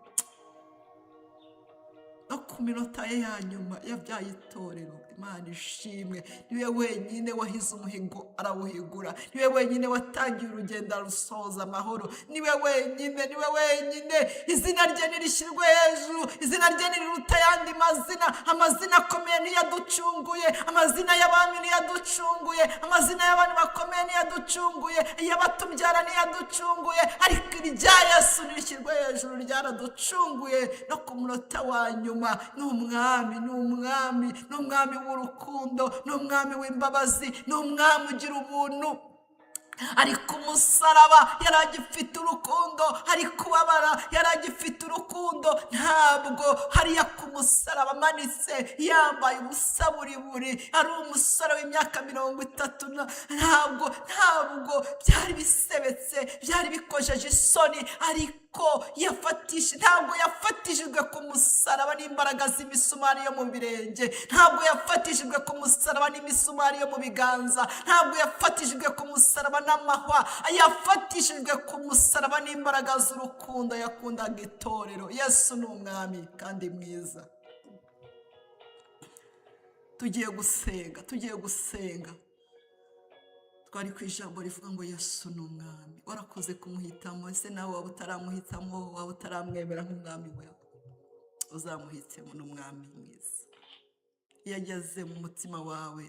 no ku minota ye ya nyuma yabyaye itorero. Imana ishimwe, niwe wenyine wahize umuhigo arawuhigura, niwe wenyine watangiye urugendo arusoza amahoro, niwe wenyine izina rye nirishyirwe hejuru, izina rye niriruta ayandi mazina. Amazina akomeye niyo yaducunguye, amazina y'abami niyo yaducunguye, amazina y'abantu bakomeye niyo yaducunguye, iy'abatubyara niyo yaducunguye, ariko irya Yesu nirishyirwe hejuru, ryaraducunguye no ku munota wa nyuma. Ni umwami, ni umwami, ni umwami w'urukundo, ni umwami w'imbabazi, ni umwami ugira ubuntu. Ari ku musaraba yaragifite urukundo, ari kubabara yaragifite urukundo. Ntabwo hariya ku musaraba amanitse yambaye ubusa buri ari umusore w'imyaka 30, ntabwo byari bisebetse, byari bikojeje isoni, ariko ntabwo yafatishijwe ku musaraba n'imbaraga z'imisumari yo mu birenge, ntabwo yafatishijwe ku musaraba n'imisumari yo mu biganza, ntabwo yafatishijwe ku musaraba n'amahwa, yafatishijwe ku musaraba n'imbaraga z'urukundo. Yakundaga itorero. Yesu ni umwami kandi mwiza. Tugiye gusenga, twari ku ijambo rivuga ngo Yesu ni umwami. Warakoze kumuhitamo. Ese nawe waba utaramuhitamo, waba utaramwemera nk'umwami wawe, uzamuhitemo n'umwami mwiza. Iyo ageze mu mutima wawe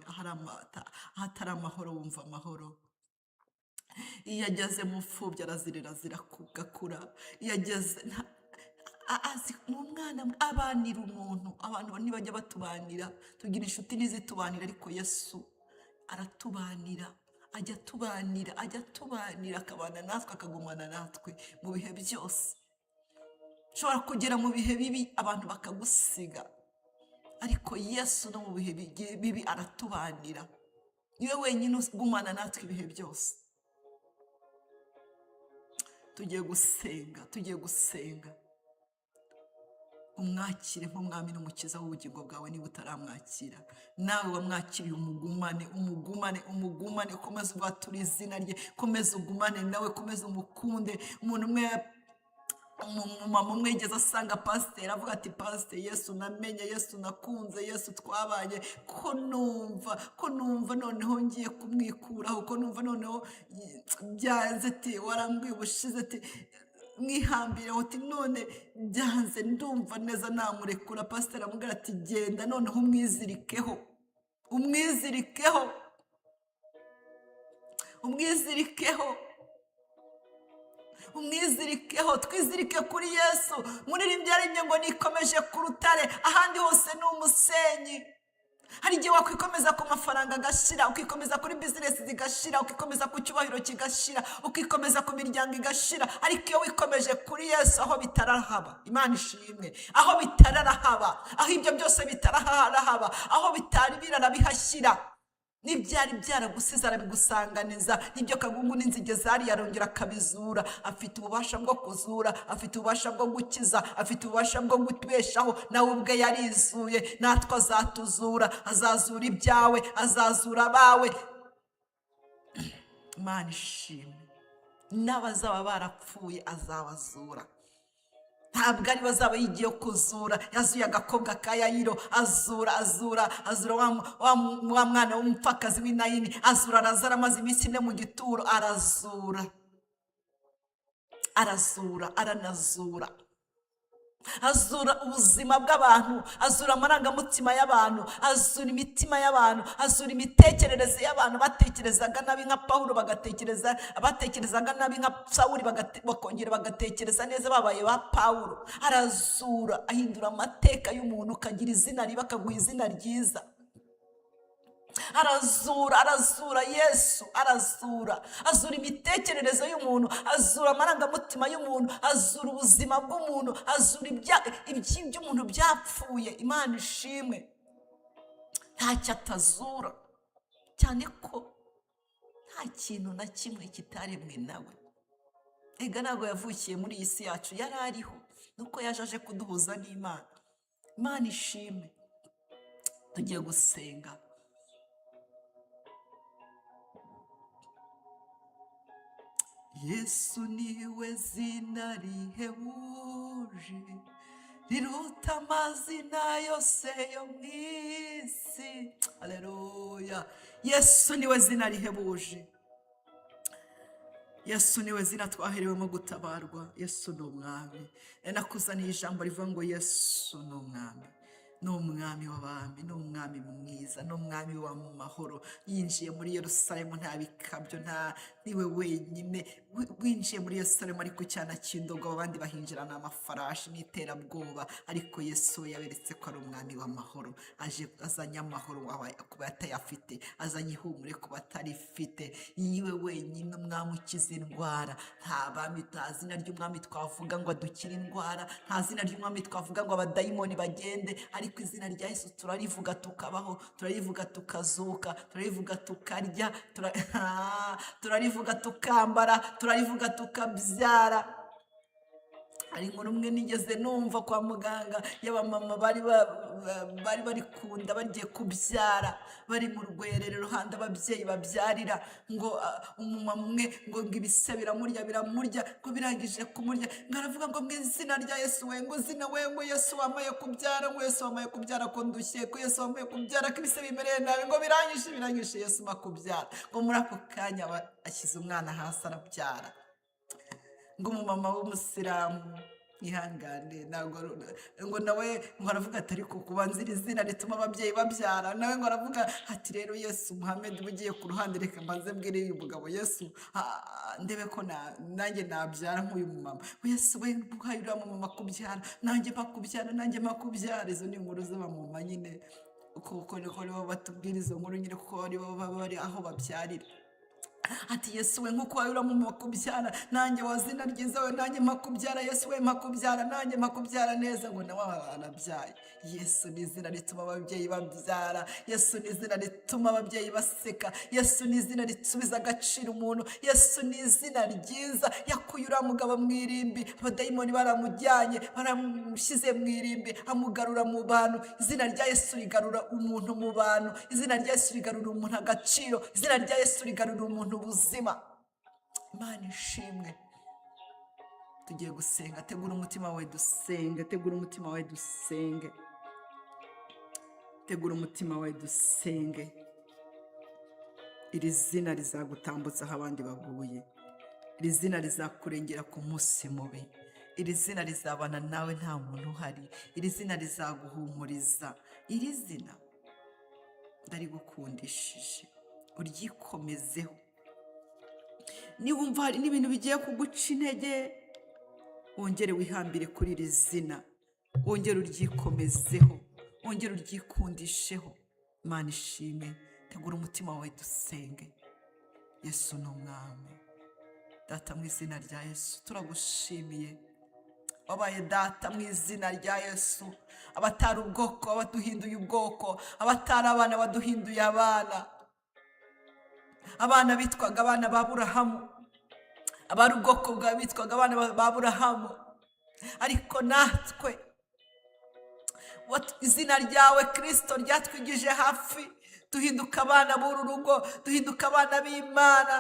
ahatari amahoro wumva amahoro. Iyo ageze mu mfubyi arazirira zirakura. Iyo ageze azi umwana abanira umuntu. Abantu ntibajya batubanira, tugira inshuti n'izitubanira, ariko Yesu aratubanira, ajya atubanira, akabana natwe, akagumana natwe mu bihe byose. Ushobora kugera mu bihe bibi abantu bakagusiga, ariko Yesu no mu bihe bibi aratubanira. Niwe wenyine ugumana natwe ibihe byose. Tugiye gusenga, umwakire nk'umwami n'umukiza w'ubugingo bwawe. Niba utaramwakira, nawe wamwakiriye, umugumane, komeza ubwature izina rye, komeza ugumane nawe, komeza umukunde. Umuntu umwe, umumama umwe yigeze asanga pasiteri, avuga ati, pasiteri, Yesu namenye, Yesu nakunze, Yesu twabanye, ko numva noneho ngiye kumwikuraho, ko numva noneho byanze. Ati, warambwiye ubushize, ati mwihambire, ati none byanze, ndumva neza namurekura. Pasiteri amubwira ati, genda noneho umwizirikeho, twizirike kuri Yesu. Muririmbyi yaririmbye ngo nikomeje ku rutare, ahandi hose ni umusenyi. Hari igihe wakwikomeza ku mafaranga agashira, ukikomeza kuri bizinesi zigashira, ukikomeza ku cyubahiro kigashira, ukikomeza ku miryango igashira, ariko iyo wikomeje kuri Yesu, aho bitarahaba, Imana ishimwe, aho bitarahaba, aho ibyo byose bitarahaba, aho bitari birarabihashyira, n'ibyari byaragusize arabigusanganiza. N'ibyo kagungu n'inzige zari yarongera akabizura. Afite ububasha bwo kuzura, afite ububasha bwo gukiza, afite ububasha bwo gutubeshaho. Nawe ubwe yarizuye, natwe azatuzura, azazura ibyawe, azazura abawe. Imana ishimwe. N'abazaba barapfuye azabazura. Ntabwo ari bazaba yigiye kuzura. Yazuye agakobwa ka Yayiro, azura wa mwana w'umupfakazi w'Inayini, azura Lazaro amaze iminsi 4 mu gituro, aranazura. azura ubuzima bw'abantu, azura amarangamutima y'abantu, azura imitima y'abantu, azura imitekerereze y'abantu batekerezaga nabi nka Pawulo batekerezaga nabi nka Sawuli bakongera bagatekereza neza babaye ba Pawulo. Arazura, ahindura amateka y'umuntu, ukagira izina riba akaguha izina ryiza. Arazura Yesu, azura imitekerereze y'umuntu, azura amarangamutima y'umuntu, azura ubuzima bw'umuntu, azura iby'umuntu byapfuye. Imana ishimwe, ntacyo atazura, cyane ko nta kintu na kimwe kitaremwe nawe. Ega ntabwo yavukiye muri iyi si yacu, yari ariho, nuko yaje aje kuduhuza n'Imana. Imana ishimwe. Tugiye gusenga. Yesu niwe zina rihebuje, riruta amazina yose yo mu isi. Haleluya. Yesu niwe zina rihebuje. Yesu niwe zina twaherewemo gutabarwa. Yesu ni umwami. Nakuzaniye ijambo rivuga ngo Yesu ni umwami. Ni umwami w'abami, ni umwami mwiza, ni umwami w'amahoro. Yinjiye muri Yerusalemu nta bikabyo, niwe wenyine winjiye muri Yerusalemu ari ku cyana cy'indogobe, abandi bahinjirana amafarashi n'iterabwoba, ariko Yesu yaberetse ko ari umwami w'amahoro. Azanye amahoro ku batayafite, azanye ihumure ku batarifite. Yiwe wenyine umwami ukiza indwara. Nta zina ry'umwami twavuga ngo adukire indwara, nta zina ry'umwami twavuga ngo abadayimoni bagende, ariko izina rya Yesu turarivuga tukabaho, turarivuga tukazuka, turarivuga tukarya, turarivuga tukambara, turarivuga tukabyara. Hari inkuru umwe nigeze numva kwa muganga y'abamama bari kunda bagiye kubyara, bari mu rwerere iruhande ababyeyi babyarira, ngo umumama umwe ngo ibise biramurya, ngo birangije kumurya ngo aravuga ngo mu izina rya Yesu we, ngo zina we, ngo Yesu wamaye kubyara, ngo Yesu wamaye kubyara ko ndushye, ko Yesu wamaye kubyara ko ibise bimereye nabi, ngo birangije Yesu makubyara. Ngo muri ako kanya ashyize umwana hasi arabyara. Ngo umumama w'umusilamu ihangane ngo nawe ngo aravuga ati ariko kubanzira izina rituma ababyeyi babyara. Nawe ngo aravuga ati rero Yesu Muhammad ugiye ku ruhande, reka mbanze mbwire uyu mugabo Yesu ndebe ko nanjye nabyara nk'uyu mumama. Yesu we uhaye uriya mumama kubyara, nanjye makubyara. Izo ni inkuru z'abamama nyine, kuko nibo batubwira izo nkuru nyine, kuko aribo baba bari aho babyarira. Ati Yesu we nk'uko wawe uramuma kubyara, nanjye wazina ryiza we, nanjye makubyara. Yesu we makubyara, nanjye makubyara neza. Ngo nawe arabyaye. Yesu ni izina rituma ababyeyi babyara. Yesu ni izina rituma ababyeyi baseka. Yesu ni izina risubiza agaciro umuntu. Yesu ni izina ryiza. Yakuye uriya mugabo mu irimbi, abadayimoni baramujyanye, baramushyize mu irimbi, amugarura mu bantu. Izina rya Yesu rigarura umuntu mu bantu. Izina rya Yesu rigarura umuntu agaciro. Izina rya Yesu rigarura umuntu ubuzima. Imana ishimwe. Tugiye gusenga. Tegura umutima wawe dusenge. Tegura umutima wawe dusenge. Tegura umutima wawe dusenge. Iri zina rizagutambutsa aho abandi baguye. Iri zina rizakurengera ku munsi mubi. Iri zina rizabana nawe nta muntu uhari. Iri zina rizaguhumuriza. Iri zina ndarigukundishije, uryikomezeho. Niwumva hari n'ibintu bigiye kuguca intege, wongere wihambire kuri iri zina, wongere uryikomezeho, wongere uryikundisheho. Imana ishime. Tegura umutima wawe dusenge. Yesu ni umwami. Data mu izina rya Yesu turagushimiye, wabaye data mu izina rya Yesu. Abatari ubwoko abaduhinduye ubwoko, abatari abana baduhinduye abana. Abana bitwaga abana ba Aburahamu, abari ubwoko bwawe bitwaga abana ba Aburahamu, ariko natwe izina ryawe Kristo ryatwigije hafi, duhinduka abana b'uru rugo, duhinduka abana b'Imana.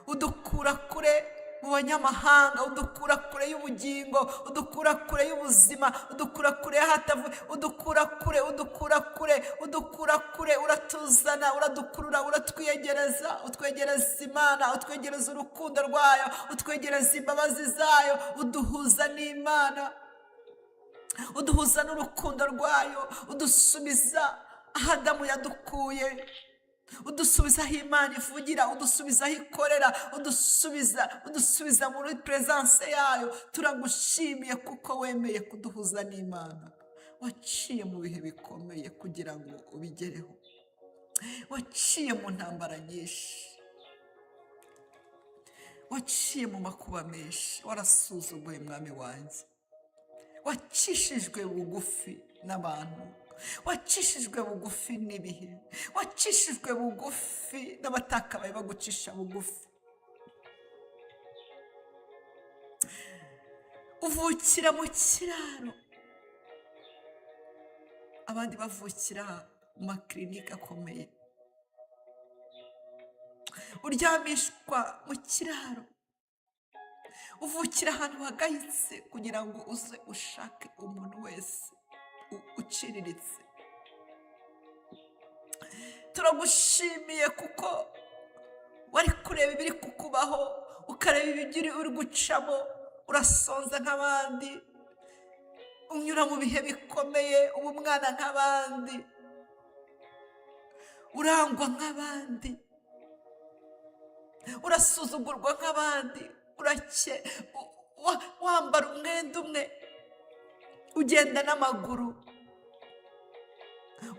Udukura kure mu banyamahanga, udukura kure y'ubugingo, udukura kure y'ubuzima, udukura kure y'ahatavuye, udukura kure, uratuzana, uradukurura, uratwiyegereza, utwegereza Imana, utwegereza urukundo rwayo, utwegereza imbabazi zayo, uduhuza n'Imana. uduhuza n'urukundo rwayo, udusubiza aho Adamu yadukuye, udusubiza aho Imana ivugira, udusubiza aho ikorera, udusubiza muri presence yayo. Turagushimiye kuko wemeye kuduhuza n'Imana. Waciye mu bihe bikomeye kugira ngo ubigereho, waciye mu ntambara nyinshi, waciye mu makuba menshi, warasuzuguye mwami wanjye, wacishijwe bugufi n'abantu, wacishijwe bugufi n'ibihe, wacishijwe bugufi n'abatakabaye bagucisha bugufi. Uvukira mu kiraro, abandi bavukira mu makirinike akomeye. Uryamishwa mu kiraro, uvukira ahantu hagayitse kugira ngo uze ushake umuntu wese uciriritse. Turagushimiye kuko wari kureba ibiri kukubaho, ukareba ibyo uri gucamo. Urasonza nk'abandi, unyura mu bihe bikomeye, uba umwana nk'abandi, urangwa nk'abandi, urasuzugurwa nk'abandi, wambara umwenda umwe, ugenda n'amaguru,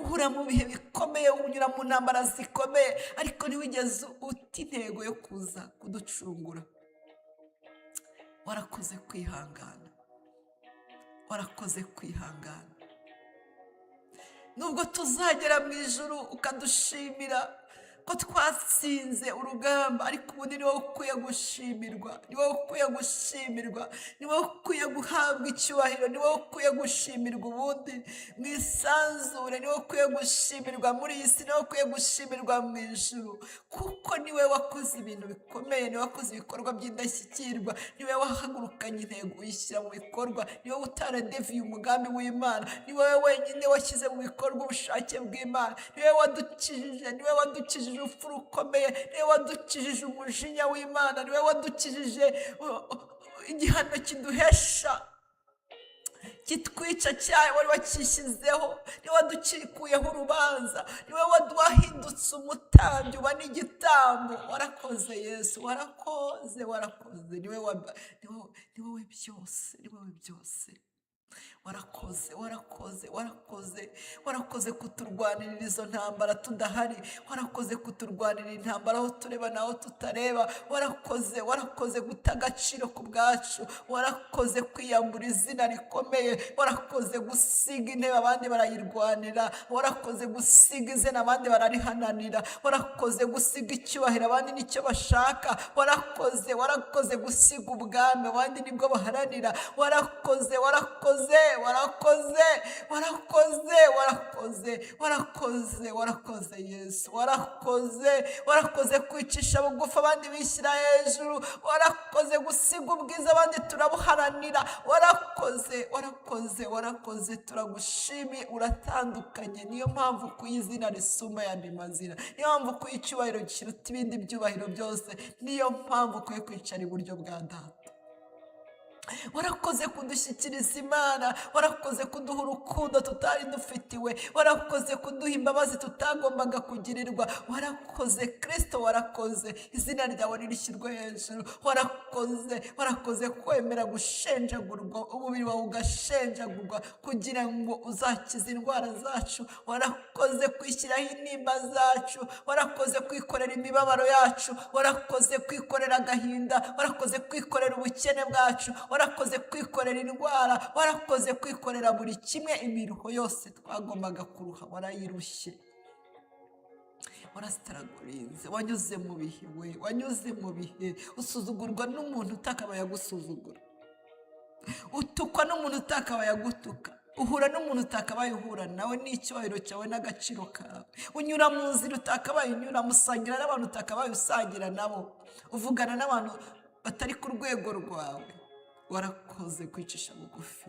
uhura mu bihe bikomeye, unyura mu ntambara zikomeye, ariko ntiwigeze uta intego yo kuza kuducungura. Warakoze kwihangana, warakoze kwihangana. Nubwo tuzagera mu ijuru ukadushimira ko twatsinze urugamba, ariko ubundi ni wowe ukwiye gushimirwa, ni wowe ukwiye gushimirwa, ni wowe ukwiye guhabwa icyubahiro, ni wowe ukwiye gushimirwa ubundi mu isanzure, ni wowe ukwiye gushimirwa muri iyi si, ni wowe ukwiye gushimirwa mu ijuru, kuko ni wowe wakoze ibintu bikomeye, ni wowe wakoze ibikorwa by'indashyikirwa, ni wowe wahagurukanye intego uyishyira mu bikorwa, ni wowe utaradeviye umugambi w'Imana, ni wowe wenyine washyize mu bikorwa ubushake bw'Imana, ni wowe wadukijije, ni wowe wadukijije urupfu rukomeye, niwe wadukijije umujinya w'Imana, niwe wadukijije igihano kiduhesha kitwica cyawe wari wakishyizeho, niwe wadukikuyeho urubanza, niwe wahindutse umutambyi uba n'igitambo. Warakoze Yesu, warakoze, warakoze, ni wowe byose, ni wowe byose. Warakoze, warakoze, warakoze, warakoze kuturwanirira izo ntambara tudahari, warakoze kuturwanirira intambara aho tureba naho tutareba, warakoze guta agaciro ku bwacu, warakoze kwiyambura izina rikomeye, warakoze gusiga intebe abandi barayirwanira, warakoze gusiga izina abandi bararihananira, warakoze gusiga icyubahiro abandi nicyo bashaka, warakoze gusiga ubwami abandi nibwo baharanira, warakoze Yesu, warakoze kwicisha bugufi abandi bishyira hejuru, warakoze gusiga ubwiza abandi turabuharanira, warakoze. Turagushimiye, uratandukanye, niyo mpamvu kuyi izina risumba ayandi mazina, niyo mpamvu kuyi icyubahiro kiruta ibindi byubahiro byose, niyo mpamvu kuyi kwicara iburyo bwa Data. Warakoze kudushyikiriza Imana, warakoze kuduha urukundo tutari dufitiwe, warakoze kuduha imbabazi tutagombaga kugirirwa, warakoze Kristo, warakoze, izina ryawe ririshyirwe hejuru, warakoze kwemera gushenjagurwa, umubiri wawe ugashenjagurwa kugira ngo uzakize indwara zacu, warakoze kwishyiraho intimba zacu, warakoze kwikorera imibabaro yacu, warakoze kwikorera agahinda, warakoze kwikorera ubukene bwacu, warakoze kwikorera indwara, warakoze kwikorera buri kimwe, imiruho yose twagombaga kuruha warayirushye, warasitaragurinze, wanyuze mu bihe, wanyuze mu bihe, usuzugurwa n'umuntu utakabaye agusuzugura, utukwa n'umuntu utakabaye agutuka, uhura n'umuntu utakabaye uhura nawe, n'icyubahiro cyawe n'agaciro kawe, unyura mu nzira utakabaye unyura, musangira n'abantu utakabaye usangira nabo, uvugana n'abantu batari ku rwego rwawe. Warakoze kwicisha bugufi.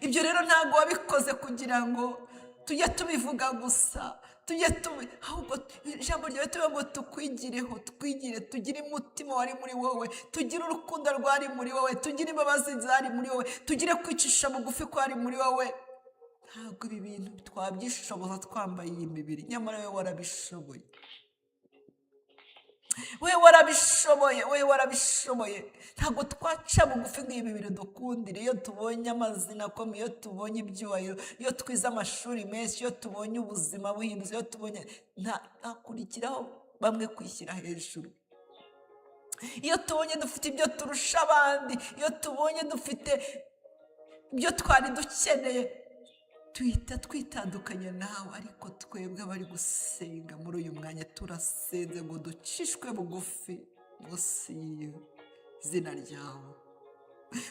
Ibyo rero ntabwo wabikoze kugira ngo tujye tubivuga gusa, tujye ahubwo ijambo ryawe tuvuga ngo tukwigireho, twigire, tugire umutima wari muri wowe, tugire urukundo rwari muri wowe, tugire imbabazi zari muri wowe, tugire kwicisha bugufi kwari muri wowe. Ntabwo ibi bintu twabyishoboza twambaye iyi mibiri, nyamara wowe warabishoboye. Wowe warabishoboye. Ntabwo twaca bugufi nk'ibi bintu dukundira. Iyo tubonye amazina akomeye, iyo tubonye ibyubahiro, iyo twize amashuri menshi, iyo tubonye ubuzima buhindutse, iyo tubonye ntakurikiraho bamwe kwishyira hejuru. Iyo tubonye dufite ibyo turusha abandi, iyo tubonye dufite ibyo twari dukeneye, tuhita twitandukanya nawe. Ariko twebwe abari gusenga muri uyu mwanya turasenze ngo ducishwe bugufi munsi y'izina ryawe.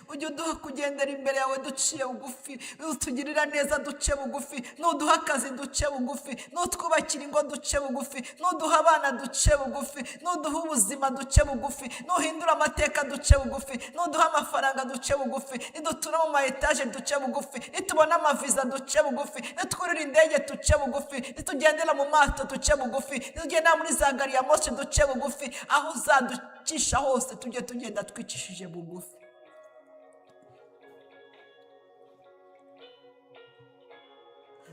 Ujye uduha kugendera imbere yawe duciye bugufi, utugirira neza duce bugufi, nuduha akazi duce bugufi, nutwubakira ingo duce bugufi, nuduha abana duce bugufi, nuduha ubuzima duce bugufi, nuhindura amateka duce bugufi, nuduha amafaranga duce bugufi, nidutura mu ma etaje duce bugufi, nitubona amaviza duce bugufi, nitwurira indege duce bugufi, nitugendera mu mato duce bugufi, nitugendera muri za gari ya moshi duce bugufi. Aho uzaducisha hose tujye tugenda twicishije bugufi.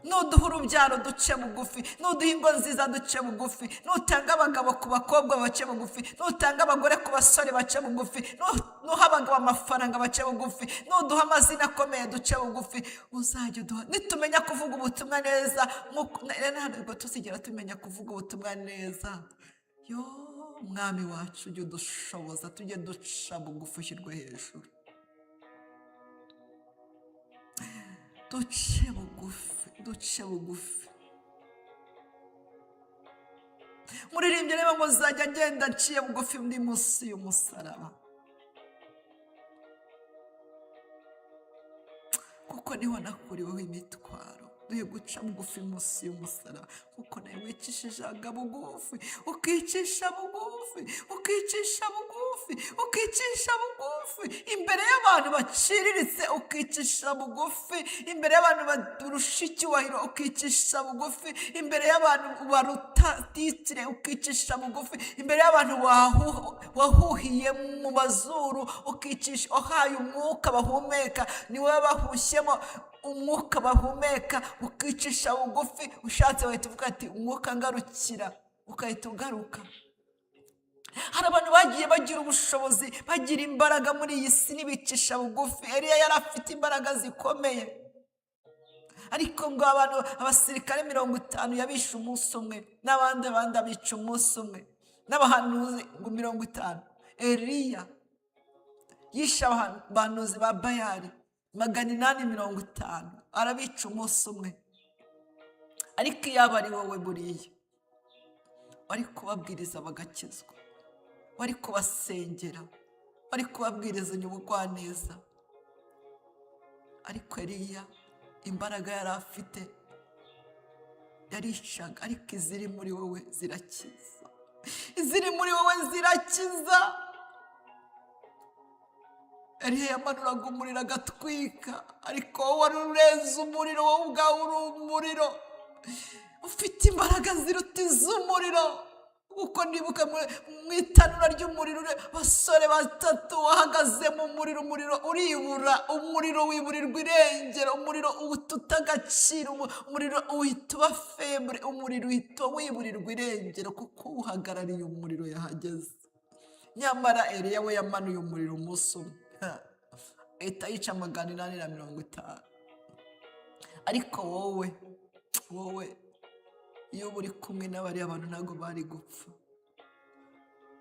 Nuduha urubyaro duce bugufi, nuduha ingo nziza duce bugufi, nutanga abagabo ku bakobwa bace bugufi, nutanga abagore ku basore bace bugufi, nuha abagabo amafaranga bace bugufi, nuduha amazina akomeye duce bugufi. Uzajya uduha, nitumenya kuvuga ubutumwa neza, ntabwo tuzigera tumenya kuvuga ubutumwa neza. Yo mwami wacu, ujye udushoboza, tujye duca bugufi, ushyirwe hejuru, duce bugufi. Muririmbye reba ngo zajya ngenda nciye bugufi ndi munsi y'umusaraba, kuko niho nakuriweho imitwaro. Duhe guca bugufi munsi y'umusaraba, kuko nawe wicishijaga bugufi, ukicisha bugufi, ukicisha bugufi, ukicisha bugufi imbere y'abantu baciriritse, ukicisha bugufi imbere y'abantu barusha icyubahiro, ukicisha bugufi imbere y'abantu baruta titire, ukicisha bugufi imbere y'abantu wahuhiye mu mazuru, ukicisha, uhaye umwuka bahumeka, ni wowe bahushyemo umwuka bahumeka, ukicisha bugufi. Ushatse wahita uvuga ati umwuka ngarukira, ukahita ugaruka. Hari abantu bagiye bagira ubushobozi, bagira imbaraga muri iyi si ntibicisha bugufi. Eliya yari afite imbaraga zikomeye, ariko ngo abasirikare 50 yabishe umunsi umwe, n'abandi abica umunsi umwe, n'abahanuzi ngo 50. Eliya yishe abahanuzi ba Bayali 850, arabica umunsi umwe. Ariko iyo aba ari wowe buriya wari kubabwiriza bagakizwa, wari kubasengera, wari kubabwiriza ubugwaneza. Ariko Eliya imbaraga yari afite yarishaga, ariko iziri muri wowe zirakiza, iziri muri wowe zirakiza. Eliya yamanuraga umuriro agatwika, ariko wowe wari urenze umuriro, wowe ubwawe uri umuriro, ufite imbaraga ziruta iz'umuriro. Kuko nibuka mu itanura ry'umuriro abasore 3 wahagaze mu muriro, umuriro uribura, umuriro wiburirwa irengero, umuriro ututa agaciro, umuriro uhita uba febre, umuriro uhita wiburirwa irengero, kuko uhagarariye umuriro yahageze. Nyamara Eliya we yamanuye umuriro umunsi umwe, ahita yica 850. Ariko wowe iyo uri kumwe n'abari abantu ntabwo bari gupfa,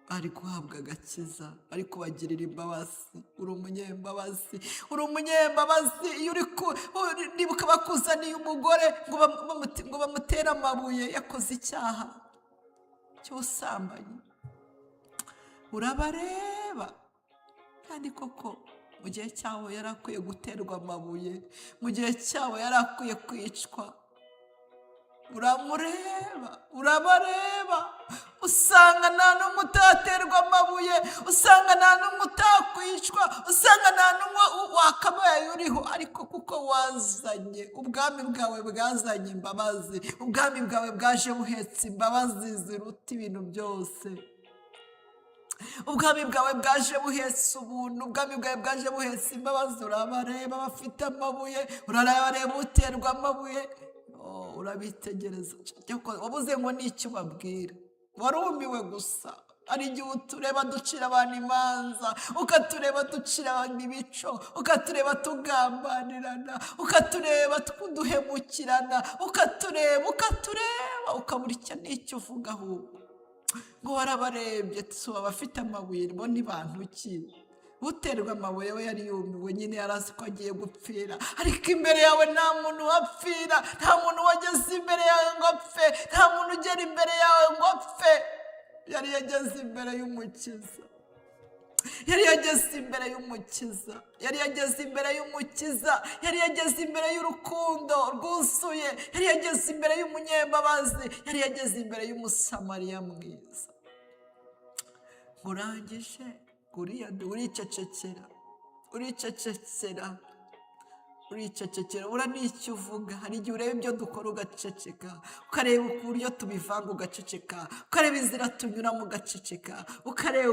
bari guhabwa agakiza, bari kubagirira imbabazi. Uri umunyembabazi, uri umunyembabazi. Iyo nibuka bakuzaniye umugore ngo bamutere amabuye, yakoze icyaha cy'ubusambanyi, urabareba. Kandi koko mu gihe cyabo yari akwiye guterwa amabuye, mu gihe cyabo yari akwiye kwicwa. Urabareba, usanga nta n'umwe utaterwa amabuye, usanga nta n'umwe kwicwa, usanga nta n'umwe wakabaye uriho, ariko kuko wazanye ubwami bwawe, bwazanye imbabazi, ubwami bwawe bwaje buhetse imbabazi ziruta ibintu byose. ubwami bwawe bwaje buhetse ubuntu, ubwami bwawe bwaje buhetse imbabazi. Urabareba bafite amabuye, urabareba uterwa amabuye, urabitegereza. Wabuze ngo n'icyo ubabwira, warumiwe gusa. Hari igihe utureba ducira abantu imanza, ukatureba ducira abantu ibico, ukatureba tugambanirana, ukatureba duhemukirana, ukatureba ukabura icyo n'icyo uvuga. ahubwo ngo warabarebye, tuba bafite amabuye, bo ni bantu ki? uterwa amabuye we yari yumiwe nyine, yarazi ko agiye gupfira, ariko imbere yawe nta muntu wapfira, nta muntu wageze imbere yawe ngo apfe, nta muntu ugera imbere yawe ngo apfe. Yari yageze imbere y'umukiza, yari yageze imbere y'umukiza, yari yageze imbere y'umukiza, yari yageze imbere y'urukundo rwuzuye, yari yageze imbere y'umunyembabazi, yari yageze imbere y'umusamariya mwiza. urangije uricecekera, ura n'icyo uvuga. Hari igihe ureba ibyo dukora ugaceceka, ukareba uburyo tubivanga ugaceceka, ukareba inzira tunyuramo ugaceceka, ukareba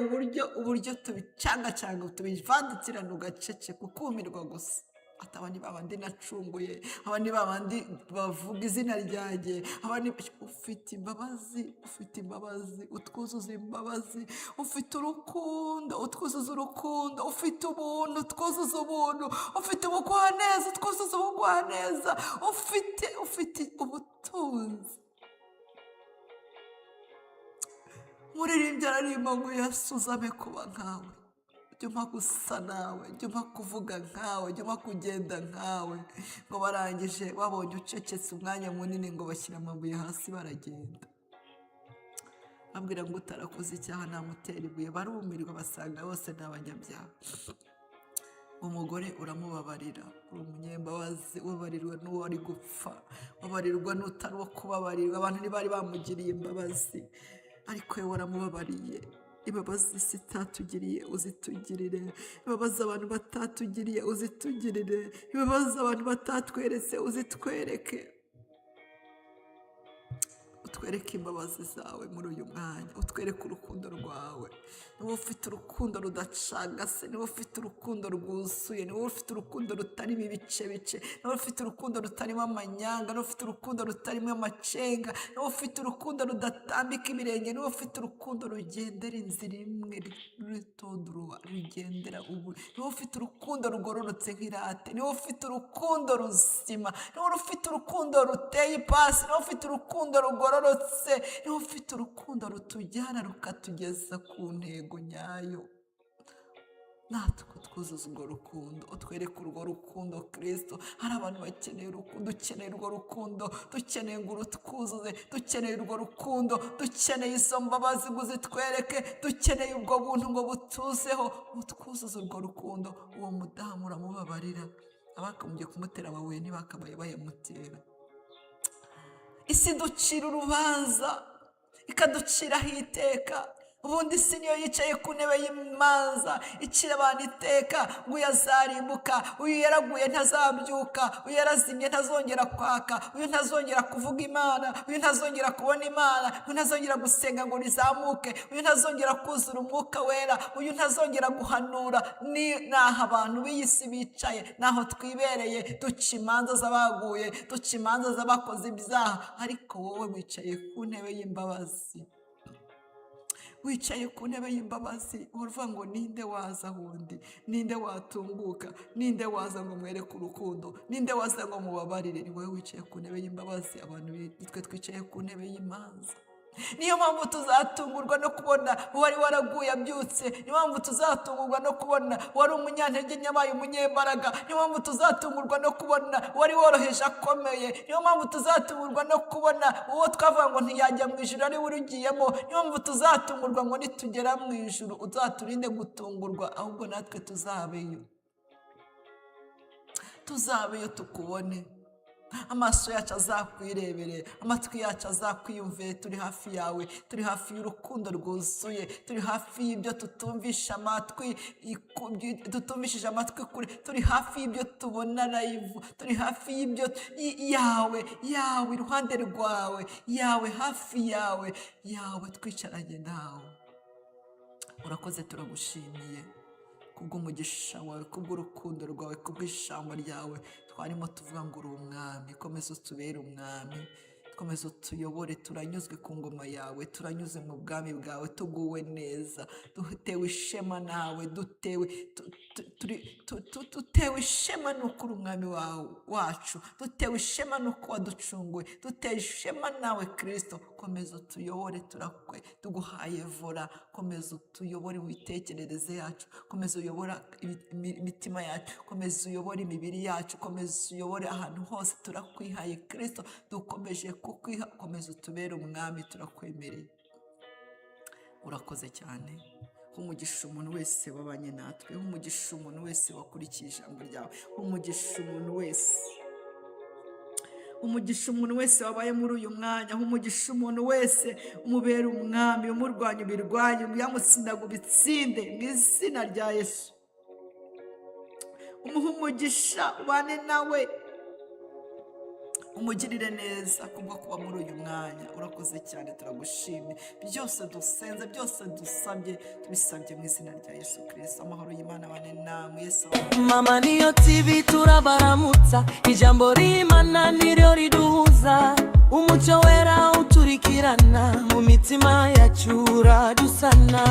uburyo tubicangacanga tubivandikirana ugaceceka, ukumirwa gusa. Aba ni babandi nacunguye, aba ni babandi bavuga izina ryanjye, ufite imbabazi, utwuzuza imbabazi, ufite urukundo, utwuzuza urukundo, ufite ubuntu, utwuzuza ubuntu, ufite ubugwaneza, utwuzuza ubugwaneza, ufite ubutunzi. Muririmbyi aririmba ngo Yesu uzame kuba nkawe, jya gusa nawe, jya kuvuga nkawe, jya kugenda nkawe. Ngo barangije babonye ucecetse umwanya munini, ngo bashyira amabuye hasi baragenda. Babwira ngo utarakoze icyaha namutera ibuye. Barumirwa basanga bose ni abanyabyaha. Umugore uramubabarira, uri umunyembabazi, ubabarirwa n'uwo ari gupfa, ubabarirwa n'utari uwo kubabarirwa. Abantu ntibari bamugiriye imbabazi, ariko we waramubabariye. Imbabazi isi itatugiriye uzitugirire, imbabazi abantu batatugiriye uzitugirire, imbabazi abantu batatweretse uzitwereke. Utwereke imbabazi zawe muri uyu mwanya, utwereke urukundo rwawe. Niba ufite urukundo rudacagase, niba ufite urukundo rwuzuye, niba ufite urukundo rutarimo ibice, niba ufite urukundo rutarimo amanyanga, niba ufite urukundo rutarimo amacenga, niba ufite urukundo rudatambika ibirenge, niba ufite urukundo rugendera inzira imwe, rugendera ubu, niba ufite urukundo rugororotse nk'irate, niba ufite urukundo ruzima, niba ufite urukundo ruteye ipasi, niba ufite urukundo rugororotse, niba ufite urukundo rutujyana rukatugeza ku ntego nyayo. natwe twuzuza urwo rukundo, utwereke urwo rukundo Kristo. Hari abantu bakeneye urukundo, dukeneye urwo rukundo, dukeneye ngo urutwuzuze, dukeneye urwo rukundo, dukeneye izo mbabazi ngo uzitwereke, dukeneye ubwo buntu ngo butuzeho, utwuzuze urwo rukundo. Uwo mudamu uramubabarira, abakamugiye kumutera amabuye ntibakabaye bayamutera. Isi ducira urubanza, ikaduciraho iteka. Ubundi isi niyo yicaye ku ntebe y'imanza icira abantu iteka, ngo uyu azarimbuka, uyu yaraguye ntazabyuka, uyu yarazimye ntazongera kwaka, uyu ntazongera kuvuga Imana, uyu ntazongera kubona Imana, uyu ntazongera gusenga ngo rizamuke, uyu ntazongera kuzura umwuka wera, uyu ntazongera guhanura. Naho abantu b'iyi si bicaye, naho twibereye duca imanza z'abaguye, duca imanza z'abakoze ibyaha, ariko wowe wicaye ku ntebe y'imbabazi. Wicaye ku ntebe y'imbabazi, uvuga ngo ninde waza wundi, ninde watunguka, ninde waza ngo mwereke urukundo, ninde waza ngo mubabarire. Ni wowe wicaye ku ntebe y'imbabazi, abantu bitwe twicaye ku ntebe y'imanza. Niyo mpamvu tuzatungurwa no kubona uwari waraguye abyutse, niyo mpamvu tuzatungurwa no kubona wari umunyantege nyabaye umunyembaraga, niyo mpamvu tuzatungurwa no kubona wari woroheje akomeye, niyo mpamvu tuzatungurwa no kubona uwo twavuga ngo ntiyajya mu ijuru ari we urugiyemo, niyo mpamvu tuzatungurwa ngo nitugera mu ijuru uzaturinde gutungurwa, ahubwo natwe tuzabeyo tukubone. amaso yacu azakwirebere, amatwi yacu azakwiyumvire. Turi hafi yawe, turi hafi y'urukundo rwuzuye, turi hafi y'ibyo tutumvisha amatwi, tutumvishije amatwi kure, turi hafi y'ibyo tubona live, turi hafi y'ibyo yawe iruhande rwawe, yawe hafi yawe twicaranye nawe. Urakoze, turagushimiye kubw'umugisha wawe, kubw'urukundo rwawe, kubw'ijambo ryawe twarimo tuvuga ngo uri umwami. Komeza utubere umwami, komeza utuyobore. Turanyuzwe ku ngoma yawe, turanyuze mu bwami bwawe, tuguwe neza, dutewe ishema nawe, dutewe ishema nuko uri umwami wacu, dutewe ishema nuko waducunguye, dutewe ishema nawe Kristo. Komeza utuyobore, tuguhaye vora. Komeza utuyobore mu mitekerereze yacu, komeza uyobora imitima yacu, komeza uyobore imibiri yacu, komeza uyobore ahantu hose. Turakwihaye Kristo, dukomeje kukwiha. Komeza utubere umwami, turakwemereye. Urakoze cyane. Umugisha umuntu wese wabanye natwe, umugisha umuntu wese wakurikiye ijambo ryawe, umugisha umuntu wese, umugisha umuntu wese wabaye muri uyu mwanya, umugisha umuntu wese umubera umwami, umurwanya ubirwanye, umuyamutsindaga ubitsinde mu izina rya Yesu. Umuha umugisha, ubane nawe, umugirire neza kubwo kuba muri uyu mwanya. Urakoze cyane, turagushimye. Byose dusenze, byose dusabye, tubisabye mu izina rya Yesu Kristo. Amahoro y'Imana abane namwe. Yesu.
Mama Niyo TV turabaramutsa, ijambo ry'Imana niryo riduhuza, umucyo wera uturikirana mu mitima yacu uradusana.